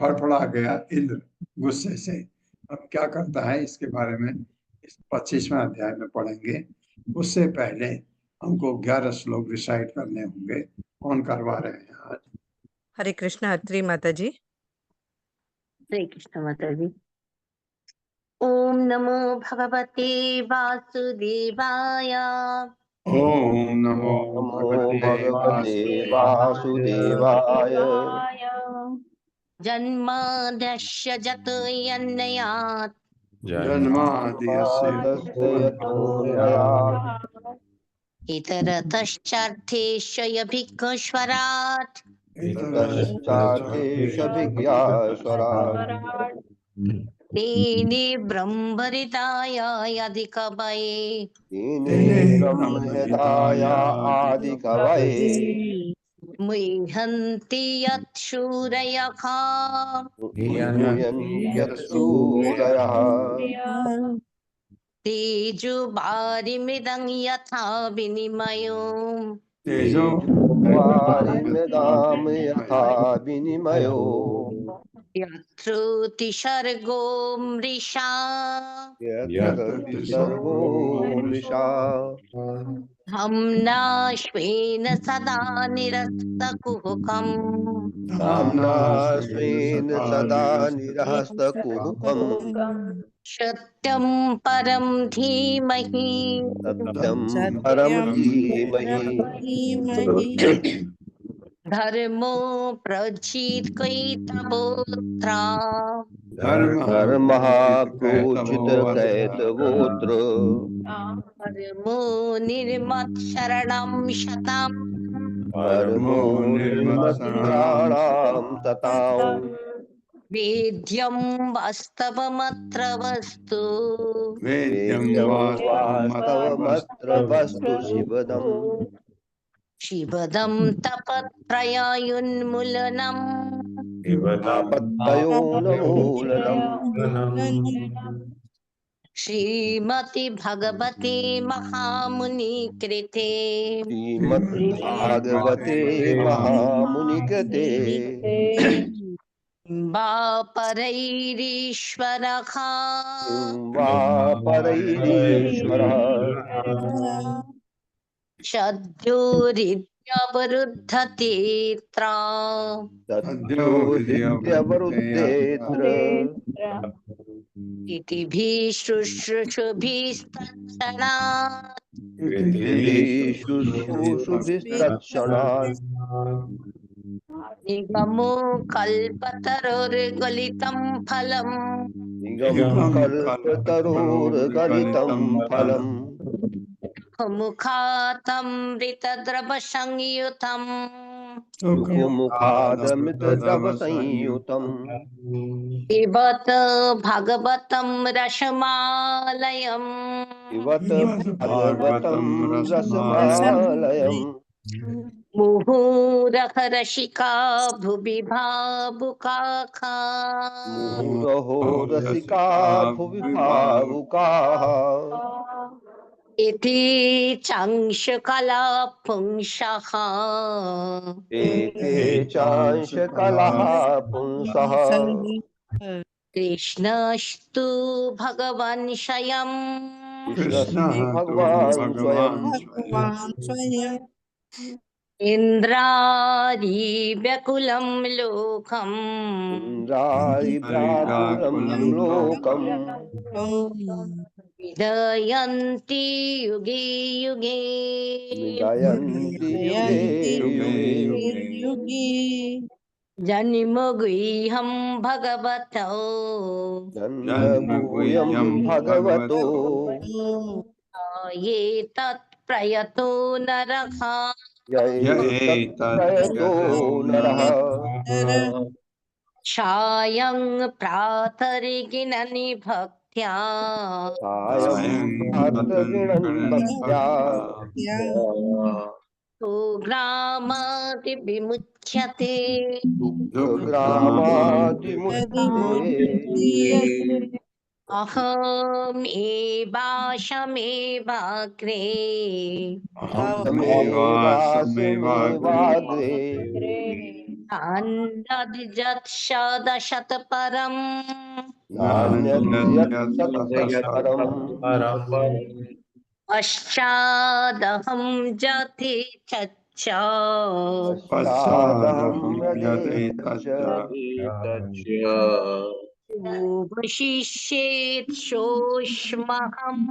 फड़फड़ा गया इंद्र गुस्से से। अब क्या करता है इसके बारे में इस 25वें अध्याय में पढ़ेंगे। उससे पहले हमको 11 श्लोक रिसाइट करने होंगे। कौन करवा रहे हैं आज? हरे कृष्ण अत्रि माता जी। हरे कृष्ण माता जी। ओम नमो भगवते वासुदेवाय। ओम नमो नमो भगवते भगवते वासुदेवाय। वासुदेवाय। जन्माद्यस्य जतोऽन्वयात् जन्माद्यस्य तस्य यतोऽन्वयात् इतरतश्चार्थेष्वभिघ्नस्वराट् इतश्चार्थेष्वभिज्ञास्वराट् तेने ब्रह्महृदाय अधिकवये तेने ब्रह्महृदाय आदिकवये मुह्यन्ति यत् शूरयः मुह्यन्त्यसूरयः तेजो वारिमृदं यथा विनिमयो तेजो वारिमृदां यथा विनिमयो यत्रोतिसर्गो मृषा यत्र सर्गो मृषा धाम्ना स्वेन सदा निरस्तकुहकम् धाम्ना स्वेन सदा निरस्तकुहकम् सत्यं परं धीमहि सत्यं परं धीमहि धर्मो प्रचित्कैतवोत्रा धर्मः प्रोचितकैतवोऽत्र परमो निर्मत्सरणं शतम् परमो निर्मत्सराणां तताम् वेद्यं वास्तवमत्र वस्तु वेद्यं वास्तवमत्र वस्तु शिवदम् शिवदं तपत्रयायुन्मूलनम् तापत्रयोन्मूलनम् श्रीमति भगवते महामुनिकृते श्रीमद्भागवते महामुनिकृते वा परैरीश्वरः वा परैरीश्वरः सद्योरित्यवरुद्धतेऽत्र तद्योरित्यवरुद्धेऽत्र इति शुश्रूषुभिस्तत्क्षणात् शुश्रूषुभिस्तत्क्षणात् निगमो कल्पतरोर्गलितं फलम् निगमं कल्पतरोर्गलितं फलम् मुखातमृतद्रवसंयुतम् मुखादमृतद्रवसंयुतम् पिबत भगवतं रसमालयम् पिबत भगवतं रसमालयम् मुहुरः रसिका भुवि भावुकाः मुहुरहो रसिका भुवि भावुकाः इति चांशकला पुंसः एते चांशकलः पुंसः कृष्णस्तु भगवान् स्वयं कृष्णः भगवान् स्वयं इन्द्रादिव्यकुलं लोकम् इन्द्रादिव्याकुलं लोकम् विदयन्ति युगे युगे विदयन्ति युगे युगे जन्मगुह्यं भगवतो जन्मगुह्यं भगवतो ये तत्प्रयतो नरः प्रयतो नरः सायं प्रातर्गिननि भक्त्या सायं प्रातर्गिणन् भक्त्या सुग्रामादि विमुच्यते सुग्रामादिमुच्यते अहमेवाशमेवाग्रे अहमेवासमेवाग्रे अन्यद्यत्सदशत परम् नान्यद्यत्सत्ततः पश्चादहं जति चच्च पश्चादहं यदि तच्च वशिष्येत् सोष्महम्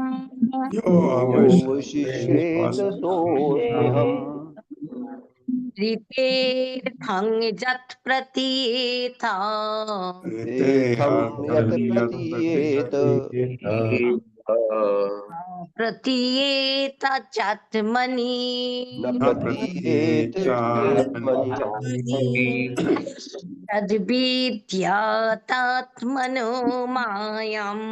यो वशिष्येत सोऽस्म्यहम् ऋतेऽर्थं यत् प्रतीयेता तीर्थं यत् प्रतीयेत प्रतीयेत चात्मनि न प्रतीयेत चात्मनि तद्विद्यातात्मनो मायाम्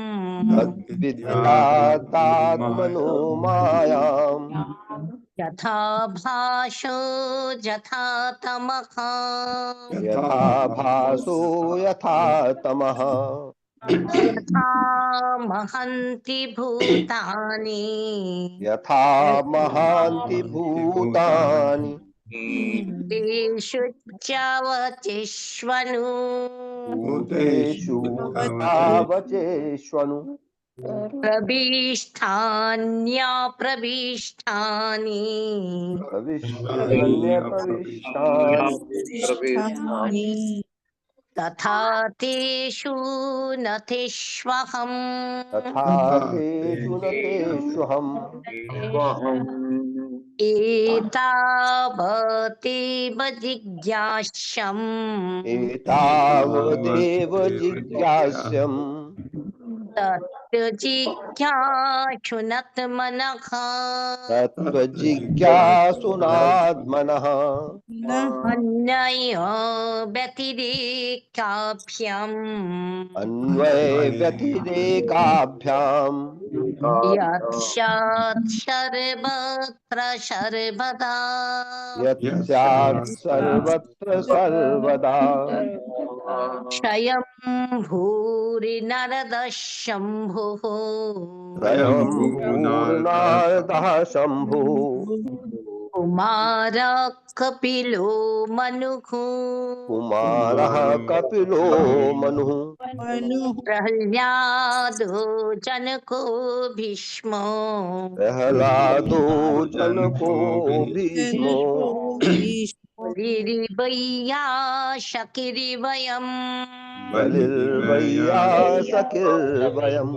तद्विद्यातात्मनो मायाम् यथा भाषो यथा तमः यथा भासो यथा तमः यथा महन्ति भूतानि यथा महान्ति भूतानि तेषु च्यवचिष्वनु भूतेषु तावचेष्वनु प्रविष्ठान्यप्रविष्ठानि प्रविष्टान्यप्रविष्टानि तथा तेषु नथिष्वहम् तथा तेषु न तेष्वहम् एतावदेव जिज्ञास्यम् एतावदेव जिज्ञास्यम् तत्जिज्ञासुनत्मनः तत्त्वजिज्ञासुनात्मनः अन्ययो व्यतिरेकाभ्याम् अन्वयव्यतिरेकाभ्याम् यत् सर्वत्र सर्वदा यत् स्यात् सर्वत्र सर्वदा क्षयं भूरिनरदः शम्भुः त्रयं भूर्नारदः शम्भुः कुमारः कपिलो मनुः कुमारः कपिलो मनुः प्रह्लादो जनको भीष्मो प्रह्लादो जनको भीष्मो बलिर्वैयाशकिरिवयम् बलिर्वैयासकिर्वयम्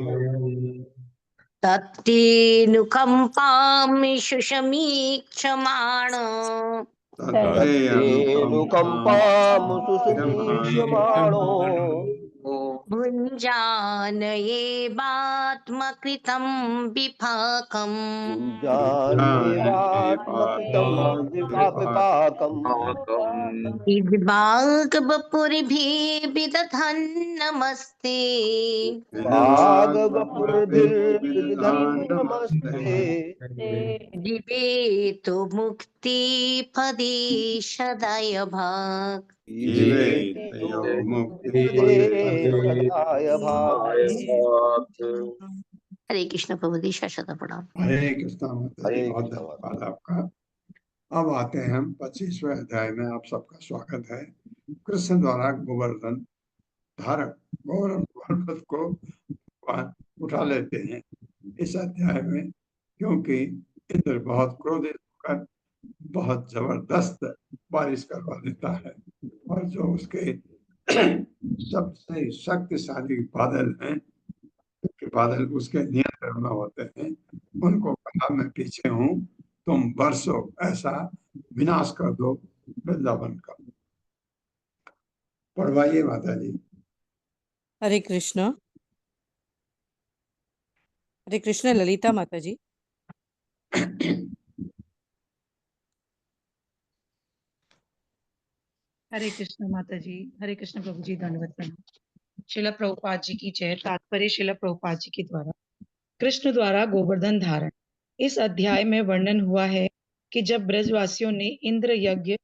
तत्तेऽनुकम्पामि शुशमीक्षमाणो तत्तेऽनुकम्पामु सुसमीक्ष्यमाणो भुञ्जानयेवात्मकृतं विपाकम् भुञ्जानेवात्मकृतं विपाकम् विभागवपुर्भिः विदधन् नमस्ते भागवपुर्भिर्विदधन् दिवे तु मुक्तिपदे सदय भाग हरे कृष्ण प्रभु जी शत प्रणाम। हरे कृष्ण माता जी, बहुत धन्यवाद आपका। अब आते हैं हम 25वें अध्याय में। आप सबका स्वागत है। कृष्ण द्वारा गोवर्धन धारक पर्वत को उठा लेते हैं इस अध्याय में, क्योंकि इंद्र बहुत क्रोधित होकर बहुत जबरदस्त बारिश करवा देता है और जो उसके सबसे शक्तिशाली बादल हैं, बादल उसके नियंत्रण में होते हैं, उनको कहा मैं पीछे हूँ, तुम बरसो, ऐसा विनाश कर दो वृंदावन का। पढ़वाइए माता जी। हरे कृष्ण ललिता माता जी। हरे कृष्ण माता जी। हरे कृष्ण प्रभु जी, दंडवत प्रणाम। शिला प्रभुपाद जी की जय। तात्पर्य शिला प्रभुपाद जी के द्वारा। कृष्ण द्वारा गोवर्धन धारण। इस अध्याय में वर्णन हुआ है कि जब ब्रजवासियों ने इंद्र यज्ञ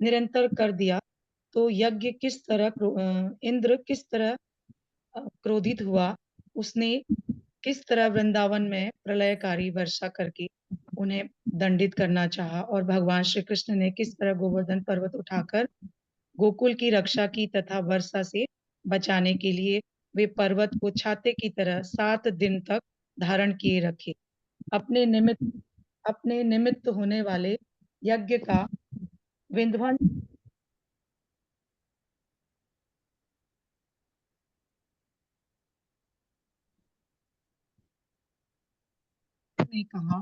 निरंतर कर दिया तो यज्ञ किस तरह इंद्र किस तरह क्रोधित हुआ। उसने किस तरह वृंदावन में प्रलयकारी वर्षा करके उन्हें दंडित करना चाहा और भगवान श्री कृष्ण ने किस तरह गोवर्धन पर्वत उठाकर गोकुल की रक्षा की तथा वर्षा से बचाने के लिए वे पर्वत को छाते की तरह 7 दिन तक धारण किए रखे। अपने निमित्त होने वाले यज्ञ का विध्वंस ने कहा,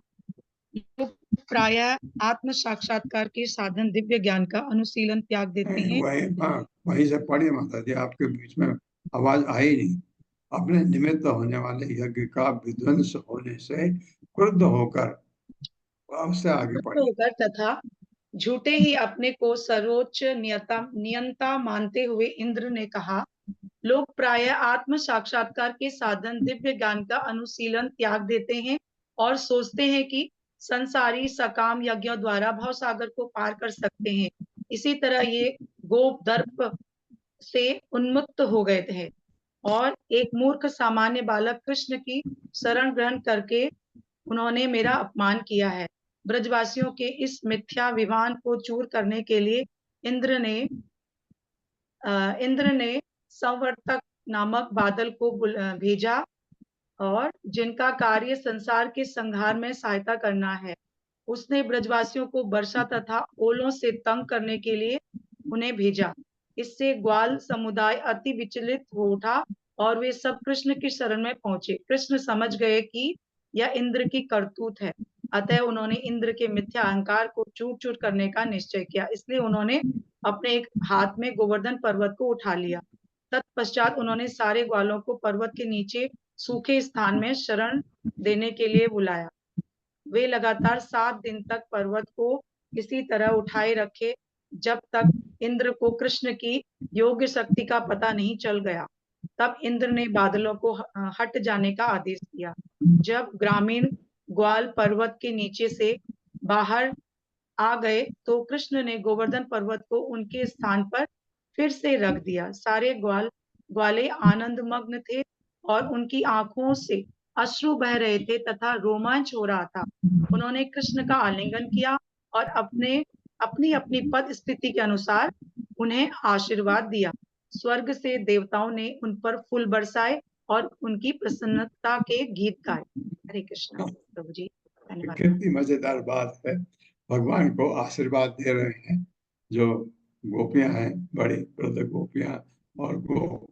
लोग प्राय आत्म साक्षात्कार के साधन दिव्य ज्ञान का अनुशीलन त्याग देते हैं। वहीं से पढ़िए माता जी, आपके बीच में आवाज आई नहीं। अपने निमित्त होने वाले यज्ञ का विध्वंस होने से क्रुद्ध होकर उससे आगे पढ़िए। तथा झूठे ही अपने को सर्वोच्च नियंता मानते हुए इंद्र ने कहा, लोग प्राय आत्म साक्षात्कार के साधन दिव्य ज्ञान का अनुशीलन त्याग देते हैं और सोचते हैं कि संसारी सकाम यज्ञों द्वारा भवसागर को पार कर सकते हैं। इसी तरह ये गोप दर्प से उन्मुक्त हो गए थे और एक मूर्ख सामान्य बालक कृष्ण की शरण ग्रहण करके उन्होंने मेरा अपमान किया है। ब्रजवासियों के इस मिथ्या विमान को चूर करने के लिए इंद्र ने संवर्तक नामक बादल को भेजा और जिनका कार्य संसार के संहार में सहायता करना है। उसने ब्रजवासियों को वर्षा तथा ओलों से तंग करने के लिए उन्हें भेजा। इससे ग्वाल समुदाय अति विचलित हो उठा और वे सब कृष्ण की शरण में पहुंचे। कृष्ण समझ गए कि यह इंद्र की करतूत है, अतः उन्होंने इंद्र के मिथ्या अहंकार को चूर चूर करने का निश्चय किया। इसलिए उन्होंने अपने एक हाथ में गोवर्धन पर्वत को उठा लिया। तत्पश्चात उन्होंने सारे ग्वालों को पर्वत के नीचे सूखे स्थान में शरण देने के लिए बुलाया। वे लगातार 7 दिन तक पर्वत को इसी तरह उठाए रखे जब तक इंद्र को कृष्ण की योग्य शक्ति का पता नहीं चल गया। तब इंद्र ने बादलों को हट जाने का आदेश दिया। जब ग्रामीण ग्वाल पर्वत के नीचे से बाहर आ गए तो कृष्ण ने गोवर्धन पर्वत को उनके स्थान पर फिर से रख दिया। सारे ग्वाले आनंद मग्न थे और उनकी आंखों से अश्रु बह रहे थे तथा रोमांच हो रहा था। उन्होंने कृष्ण का आलिंगन किया और अपनी अपनी पद स्थिति के अनुसार उन्हें आशीर्वाद दिया। स्वर्ग से देवताओं ने उन पर फूल बरसाए और उनकी प्रसन्नता के गीत गाए। हरे कृष्ण प्रभु जी, धन्यवाद। कितनी मजेदार बात है, भगवान को आशीर्वाद दे रहे हैं जो गोपियां हैं, बड़ी वृद्ध गोपियां और गो,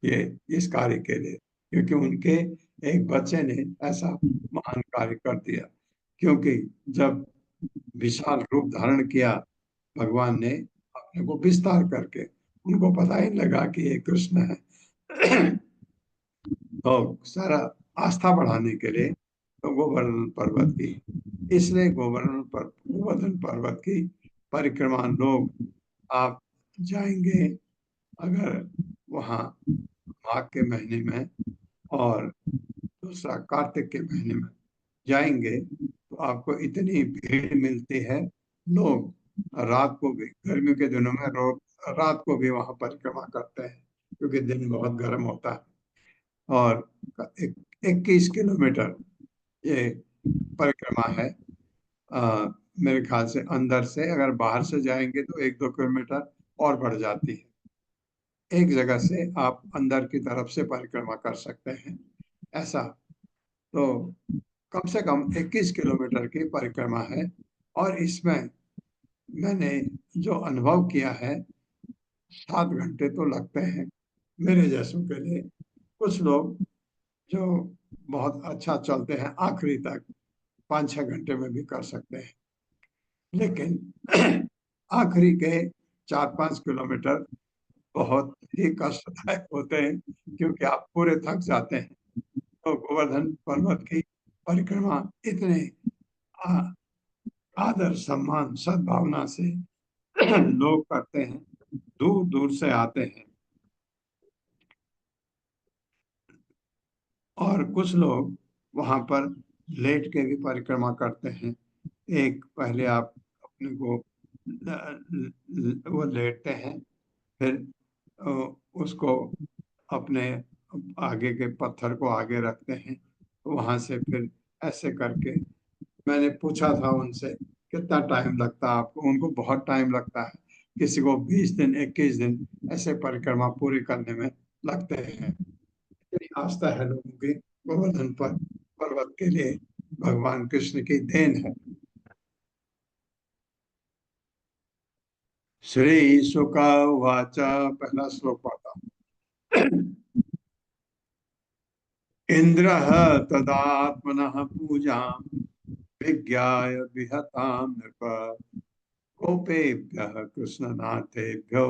ये इस कार्य के लिए, क्योंकि उनके एक बच्चे ने ऐसा महान कार्य कर दिया। क्योंकि जब विशाल रूप धारण किया भगवान ने अपने को विस्तार करके, उनको पता ही लगा कि ये कृष्ण है। तो सारा आस्था बढ़ाने के लिए तो गोवर्धन पर्वत की, इसलिए गोवर्धन पर्वत की परिक्रमा लोग आप जाएंगे अगर वहाँ माघ के महीने में और दूसरा कार्तिक के महीने में जाएंगे तो आपको इतनी भीड़ मिलती है। लोग रात को भी, गर्मियों के दिनों में रात को भी वहां परिक्रमा करते हैं क्योंकि दिन बहुत गर्म होता है। और 21 किलोमीटर ये परिक्रमा है। मेरे ख्याल से अंदर से, अगर बाहर से जाएंगे तो 1-2 किलोमीटर और बढ़ जाती है। एक जगह से आप अंदर की तरफ से परिक्रमा कर सकते हैं ऐसा। तो कम से कम 21 किलोमीटर की परिक्रमा है और इसमें मैंने जो अनुभव किया है 7 घंटे तो लगते हैं मेरे जैसों के लिए। कुछ लोग जो बहुत अच्छा चलते हैं आखिरी तक 5-6 घंटे में भी कर सकते हैं, लेकिन आखिरी के 4-5 किलोमीटर बहुत ही कष्टदायक होते हैं क्योंकि आप पूरे थक जाते हैं। तो गोवर्धन पर्वत की परिक्रमा इतने आदर सम्मान सद्भावना से लोग करते हैं, दूर दूर से आते हैं। और कुछ लोग वहां पर लेट के भी परिक्रमा करते हैं। एक पहले आप अपने को वो लेटते हैं, फिर उसको अपने आगे के पत्थर को आगे रखते हैं, वहां से फिर ऐसे करके। मैंने पूछा था उनसे कितना टाइम लगता है आपको, उनको बहुत टाइम लगता है। किसी को 20 दिन 21 दिन ऐसे परिक्रमा पूरी करने में लगते हैं। इतनी आस्था है लोगों की गोवर्धन पर्वत के लिए, भगवान कृष्ण की देन है। श्री शुक उवाच, पहला श्लोक पढ़ता हूं। इंद्रः तदात्मनः पूजां विज्ञाय विहतां नृप गोपेभ्यः कृष्णनाथेभ्यो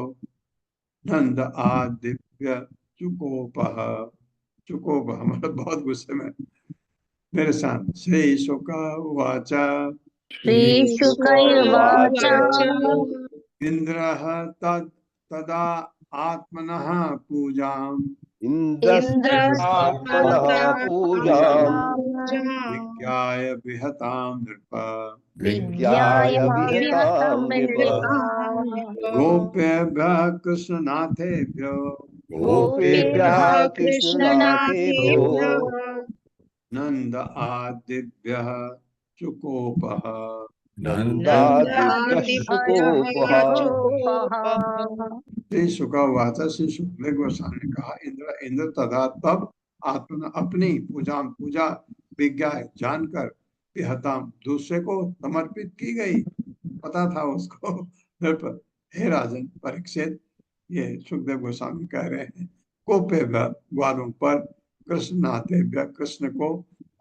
नंद आदिभ्य चुकोपः। चुकोपः मतलब बहुत गुस्से में मेरे साथ। श्री शुक उवाच श्रीशुक उवाच इंद्रः तदा आत्मनः पूजां इंद्रस्तात्मनः पूजाम् विज्ञाय विहतां नृप विज्ञाय विहतां नृप गोप्येभ्यः कृष्णनाथेभ्यो गोपेभ्यः कृष्णनाथेभ्यो नंद आदिभ्यः चुकोपः। नन्दादिभ्यः शुकोपः। श्री शुक उवाच श्री शुक्ल गोस्वामी ने कहा इंद्र तथा तब आत्मा अपनी पूजा विज्ञा जानकर विहताम दूसरे को समर्पित की गई। पता था उसको। हे राजन परीक्षित, ये सुखदेव गोस्वामी कह रहे हैं, कोपे ग्वालों पर कृष्णनाथेभ्य कृष्ण को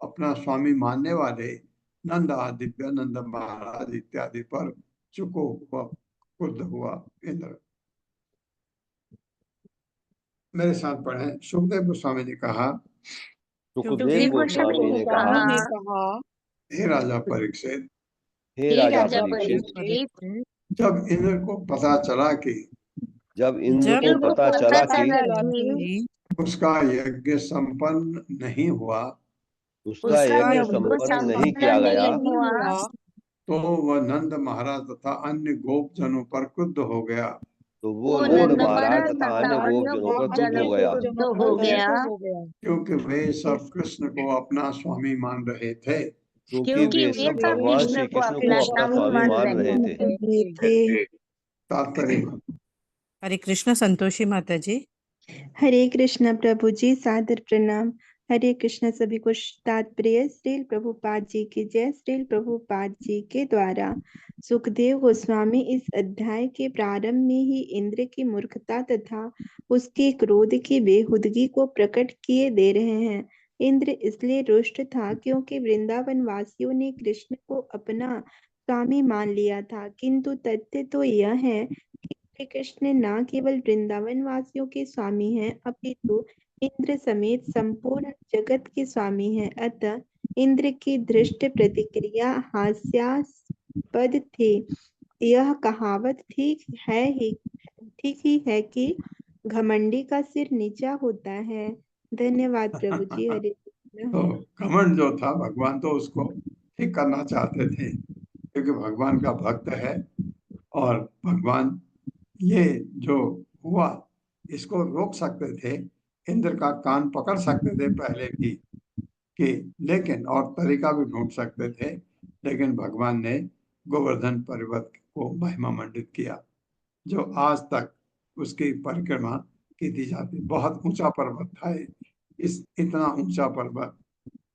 अपना स्वामी मानने वाले नंद आदित्य नंद महाराज इत्यादि पर चुको हुआ क्रुद्ध हुआ इंद्र। मेरे साथ पढ़े। सुखदेव गोस्वामी ने कहा सुखदेव गोस्वामी ने कहा हे राजा परीक्षित, हे राजा परीक्षित, जब इंद्र को पता चला कि उसका यज्ञ संपन्न नहीं हुआ, उसका यज्ञ संपन्न नहीं किया गया, तो वह नंद महाराज तथा अन्य गोप जनों पर क्रुद्ध हो गया। तो वो नंद महाराज तथा अन्य गोप जनों पर क्रुद्ध हो गया, क्योंकि वे सब कृष्ण को अपना स्वामी मान रहे थे। क्योंकि वे सब भगवान श्री कृष्ण को अपना स्वामी मान रहे थे। तात्पर्य। हरे कृष्ण संतोषी माता जी। हरे कृष्ण प्रभु जी, सादर प्रणाम। हरे कृष्ण सभी को। तात्पर्य श्रील प्रभुपाद जी की जय। श्रील प्रभुपाद जी के द्वारा सुखदेव गोस्वामी इस अध्याय के प्रारंभ में ही इंद्र की मूर्खता तथा उसके क्रोध की बेहुदगी को प्रकट किए दे रहे हैं। इंद्र इसलिए रुष्ट था क्योंकि वृंदावन वासियों ने कृष्ण को अपना स्वामी मान लिया था, किंतु तथ्य तो यह है कि श्री कृष्ण न केवल वृंदावन वासियों के स्वामी हैं, अपितु इंद्र समेत संपूर्ण जगत के स्वामी हैं। अतः इंद्र की दृष्ट प्रतिक्रिया हास्यास्पद थी। यह कहावत ठीक ही है कि घमंडी का सिर नीचा होता है। धन्यवाद प्रभु जी। हरे कृष्ण। तो घमंड जो था, भगवान तो उसको ठीक करना चाहते थे, क्योंकि भगवान का भक्त है और भगवान ये जो हुआ इसको रोक सकते थे, इंद्र का कान पकड़ सकते थे पहले भी कि, लेकिन और तरीका भी ढूंढ सकते थे, लेकिन भगवान ने गोवर्धन पर्वत को महिमा मंडित किया, जो आज तक उसकी परिक्रमा की दी जाती। बहुत ऊंचा पर्वत था, इतना ऊंचा पर्वत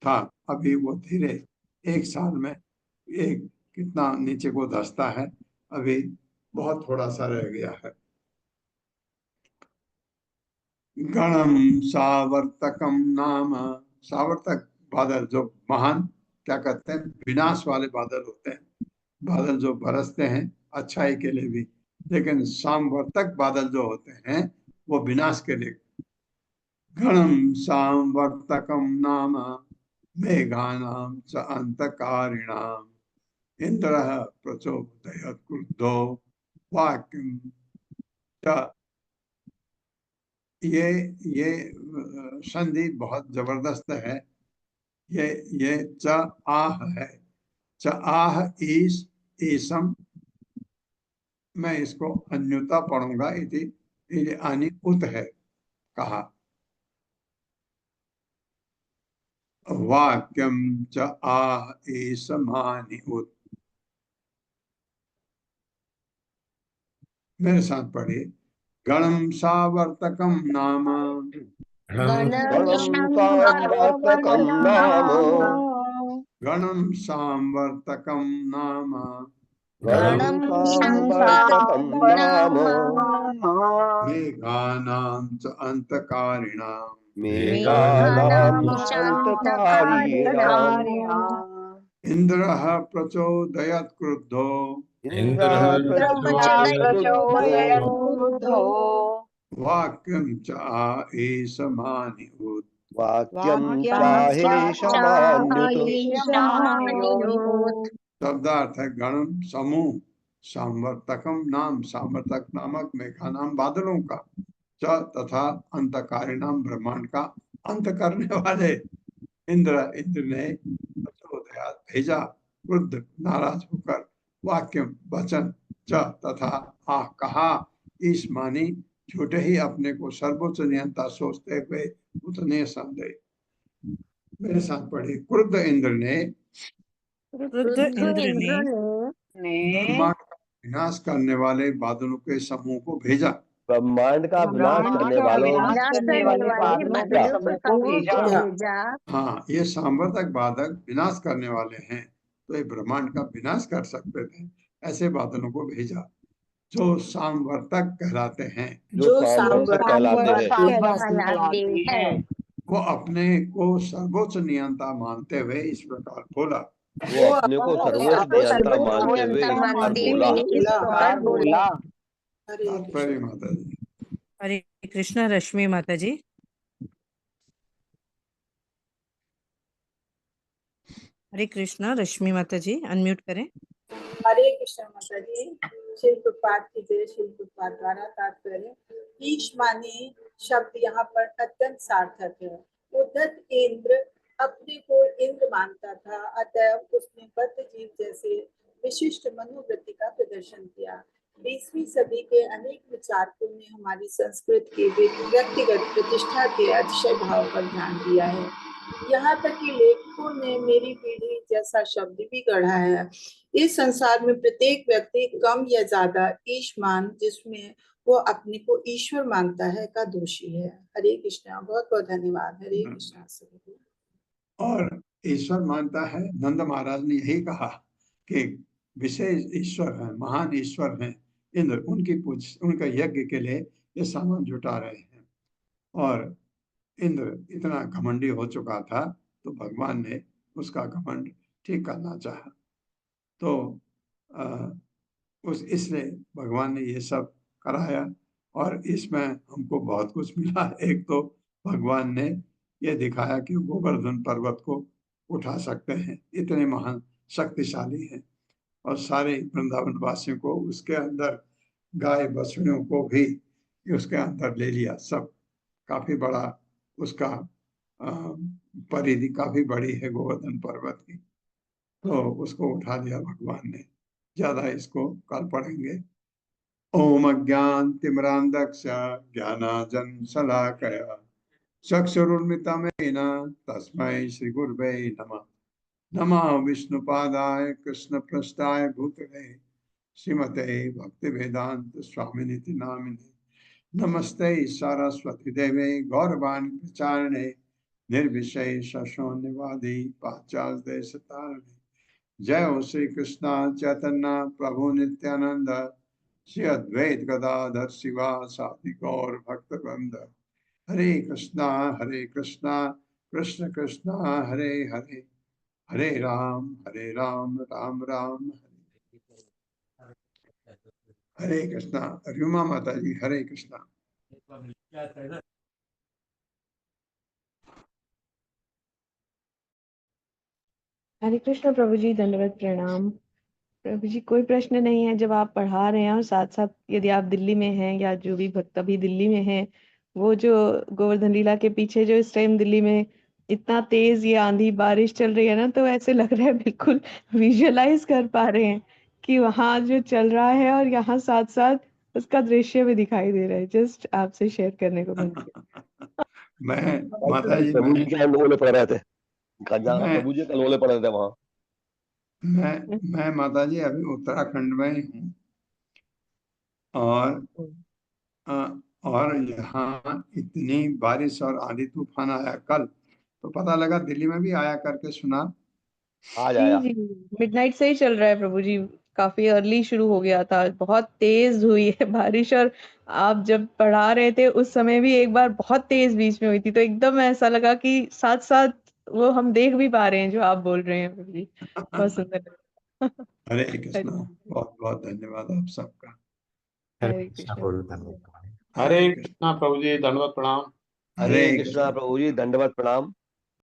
था, अभी वो धीरे एक साल में एक कितना नीचे को धंसता है, अभी बहुत थोड़ा सा रह गया है। गणम सावर्तकम नाम, सावर्तक बादल जो महान क्या कहते हैं, विनाश वाले बादल होते हैं, बादल जो बरसते हैं अच्छाई के लिए भी, लेकिन सामवर्तक बादल जो होते हैं वो विनाश के लिए। गणम सामवर्तकम नाम मेघानाम च अंतकारिणाम इंद्रः प्रचोदयत् क्रुद्धो वाक्यं च। ये संधि बहुत जबरदस्त है। ये च आह है। च आह ईसम, मैं इसको अन्युता पढ़ूंगा, इति आनी उत है कहा। वाक्यम च आह ईसमानि उत। मेरे साथ पढ़िए। गणम सावर्तकम नाम, गणम सावर्तकम नाम मेघानां च अंतकारिणाम मेघानां शान्तकारिणाम् इंद्रः प्रचोदयत् क्रुद्धो इन्द्रः प्रचोदयत् वाक्यं च एषमानिहुत् वाक्यं चाहेषमान्युत् शब्दार्थ गण समूह संवर्तकम नाम संवर्तक नामक मेघा नाम बादलों का च तथा अंतकारी नाम ब्रह्मांड का अंत करने वाले इंद्र ने प्रचोदयात भेजा क्रुद्ध नाराज होकर वाक्यम वचन च तथा कहा ईश मानी झूठे ही अपने को सर्वोच्च नियंता सोचते हुए उतने संदेह मेरे साथ पढ़े क्रुद्ध इंद्र ने ब्रह्मांड का विनाश करने वाले बादलों के समूह को भेजा। ब्रह्मांड का विनाश करने वालों हाँ, ये सांवर्तक बादल विनाश करने वाले हैं, तो ये ब्रह्मांड का विनाश कर सकते थे, ऐसे बादलों को भेजा जो सांवर्तक कहलाते हैं। जो सांवर्तक कहलाते हैं वो अपने को सर्वोच्च नियंता मानते हुए इस प्रकार बोला। वो अपने को सर्वोच्च नियंता मानते हुए इस प्रकार बोला। तात्पर्य माता जी। हरे कृष्णा रश्मि माता जी। हरे कृष्णा रश्मि माता जी, अनम्यूट करें। हरे कृष्ण माता जी। शिल प्रपात की जय। शिल प्रपात द्वारा तात्पर्य ईश माने शब्द यहाँ पर अत्यंत सार्थक है। उद्धत इंद्र अपने को इंद्र मानता था, अतः उसने बद्ध जीव जैसे विशिष्ट मनोवृत्ति का प्रदर्शन किया। 20वीं सदी के अनेक विचारकों ने हमारी संस्कृत की व्यक्तिगत प्रतिष्ठा के अतिशय भाव पर ध्यान दिया है। यहाँ तक कि लेखकों ने मेरी पीढ़ी जैसा शब्द भी गढ़ा है। इस संसार में प्रत्येक व्यक्ति कम या ज्यादा ईशमान, जिसमें वो अपने को ईश्वर मानता है, का दोषी है। हरे कृष्णा। बहुत बहुत धन्यवाद। हरे कृष्णा। और ईश्वर मानता है, नंद महाराज ने यही कहा कि विशेष ईश्वर है, महान ईश्वर हैं इंद्र, उनका यज्ञ के लिए ये सामान जुटा रहे हैं। और इंद्र इतना घमंडी हो चुका था, तो भगवान ने उसका घमंड ठीक करना चाहा। तो इसलिए भगवान ने ये सब कराया, और इसमें हमको बहुत कुछ मिला। एक तो भगवान ने ये दिखाया कि गोवर्धन पर्वत को उठा सकते हैं, इतने महान शक्तिशाली हैं, और सारे वृंदावन वासियों को उसके अंदर, गाय बछड़ियों को भी उसके अंदर ले लिया। सब काफी बड़ा उसका परिधि काफी बड़ी है गोवर्धन पर्वत की, तो उसको उठा लिया भगवान ने। ज्यादा इसको कल पढ़ेंगे। ओम अज्ञान तिमिरांधक्ष ज्ञानांजन शलाकया चक्षुरुन्मिलितं तस्मै श्री गुरवे नमः। नमः विष्णुपादाय कृष्णपृष्ठाय भूतले श्रीमते भक्तिवेदांत स्वामिनिति नामिने। नमस्ते सरस्वती देवे गौरवाणी प्रचारिणे निर्विशेष शून्यवादी पाश्चात्य देशतारिणे। जय हो श्री कृष्ण चैतन्य प्रभु नित्यानंद श्री अद्वैत गदाधर शिवासादि गौर भक्तवृंद। हरे कृष्णा कृष्ण कृष्णा हरे हरे, हरे राम राम राम हरे कृष्णा। रुमा माता जी हरे कृष्णा। हरे कृष्ण प्रभु जी, दंडवत प्रणाम। प्रभु जी कोई प्रश्न नहीं है, जब आप पढ़ा रहे हैं और साथ साथ यदि आप दिल्ली में हैं या जो भी भक्त अभी दिल्ली में हैं, वो जो गोवर्धन लीला के पीछे जो इस टाइम दिल्ली में इतना तेज ये आंधी बारिश चल रही है ना, तो ऐसे लग रहा है बिल्कुल विजुअलाइज कर पा रहे हैं कि वहाँ जो चल रहा है और यहाँ साथ साथ उसका दृश्य भी दिखाई दे रहा है। जस्ट आपसे शेयर करने को मिल गया। मैं माता जी प्रभु जी के अनमोले पढ़ रहे थे, प्रभु जी के अनमोले पढ़ रहे थे वहाँ। मैं माता जी अभी उत्तराखंड में ही हूँ, और यहाँ इतनी बारिश और आंधी तूफान आया कल, तो पता लगा दिल्ली में भी आया करके सुना। जी मिडनाइट से ही चल रहा है प्रभु जी, काफी अर्ली शुरू हो गया था, बहुत तेज हुई है बारिश। और आप जब पढ़ा रहे थे उस समय भी एक बार बहुत तेज बीच में हुई थी, तो एकदम ऐसा लगा कि साथ साथ वो हम देख भी पा रहे हैं जो आप बोल रहे हैं प्रभु जी। बहुत सुंदर लगा। हरे कृष्णा, बहुत बहुत धन्यवाद आप सबका। हरे हरे कृष्णा कृष्ण। प्रभु, धन्यवाद। हरे कृष्णा प्रभु जी, दंडवत प्रणाम। हरे कृष्णा प्रभु जी, दंडवत प्रणाम।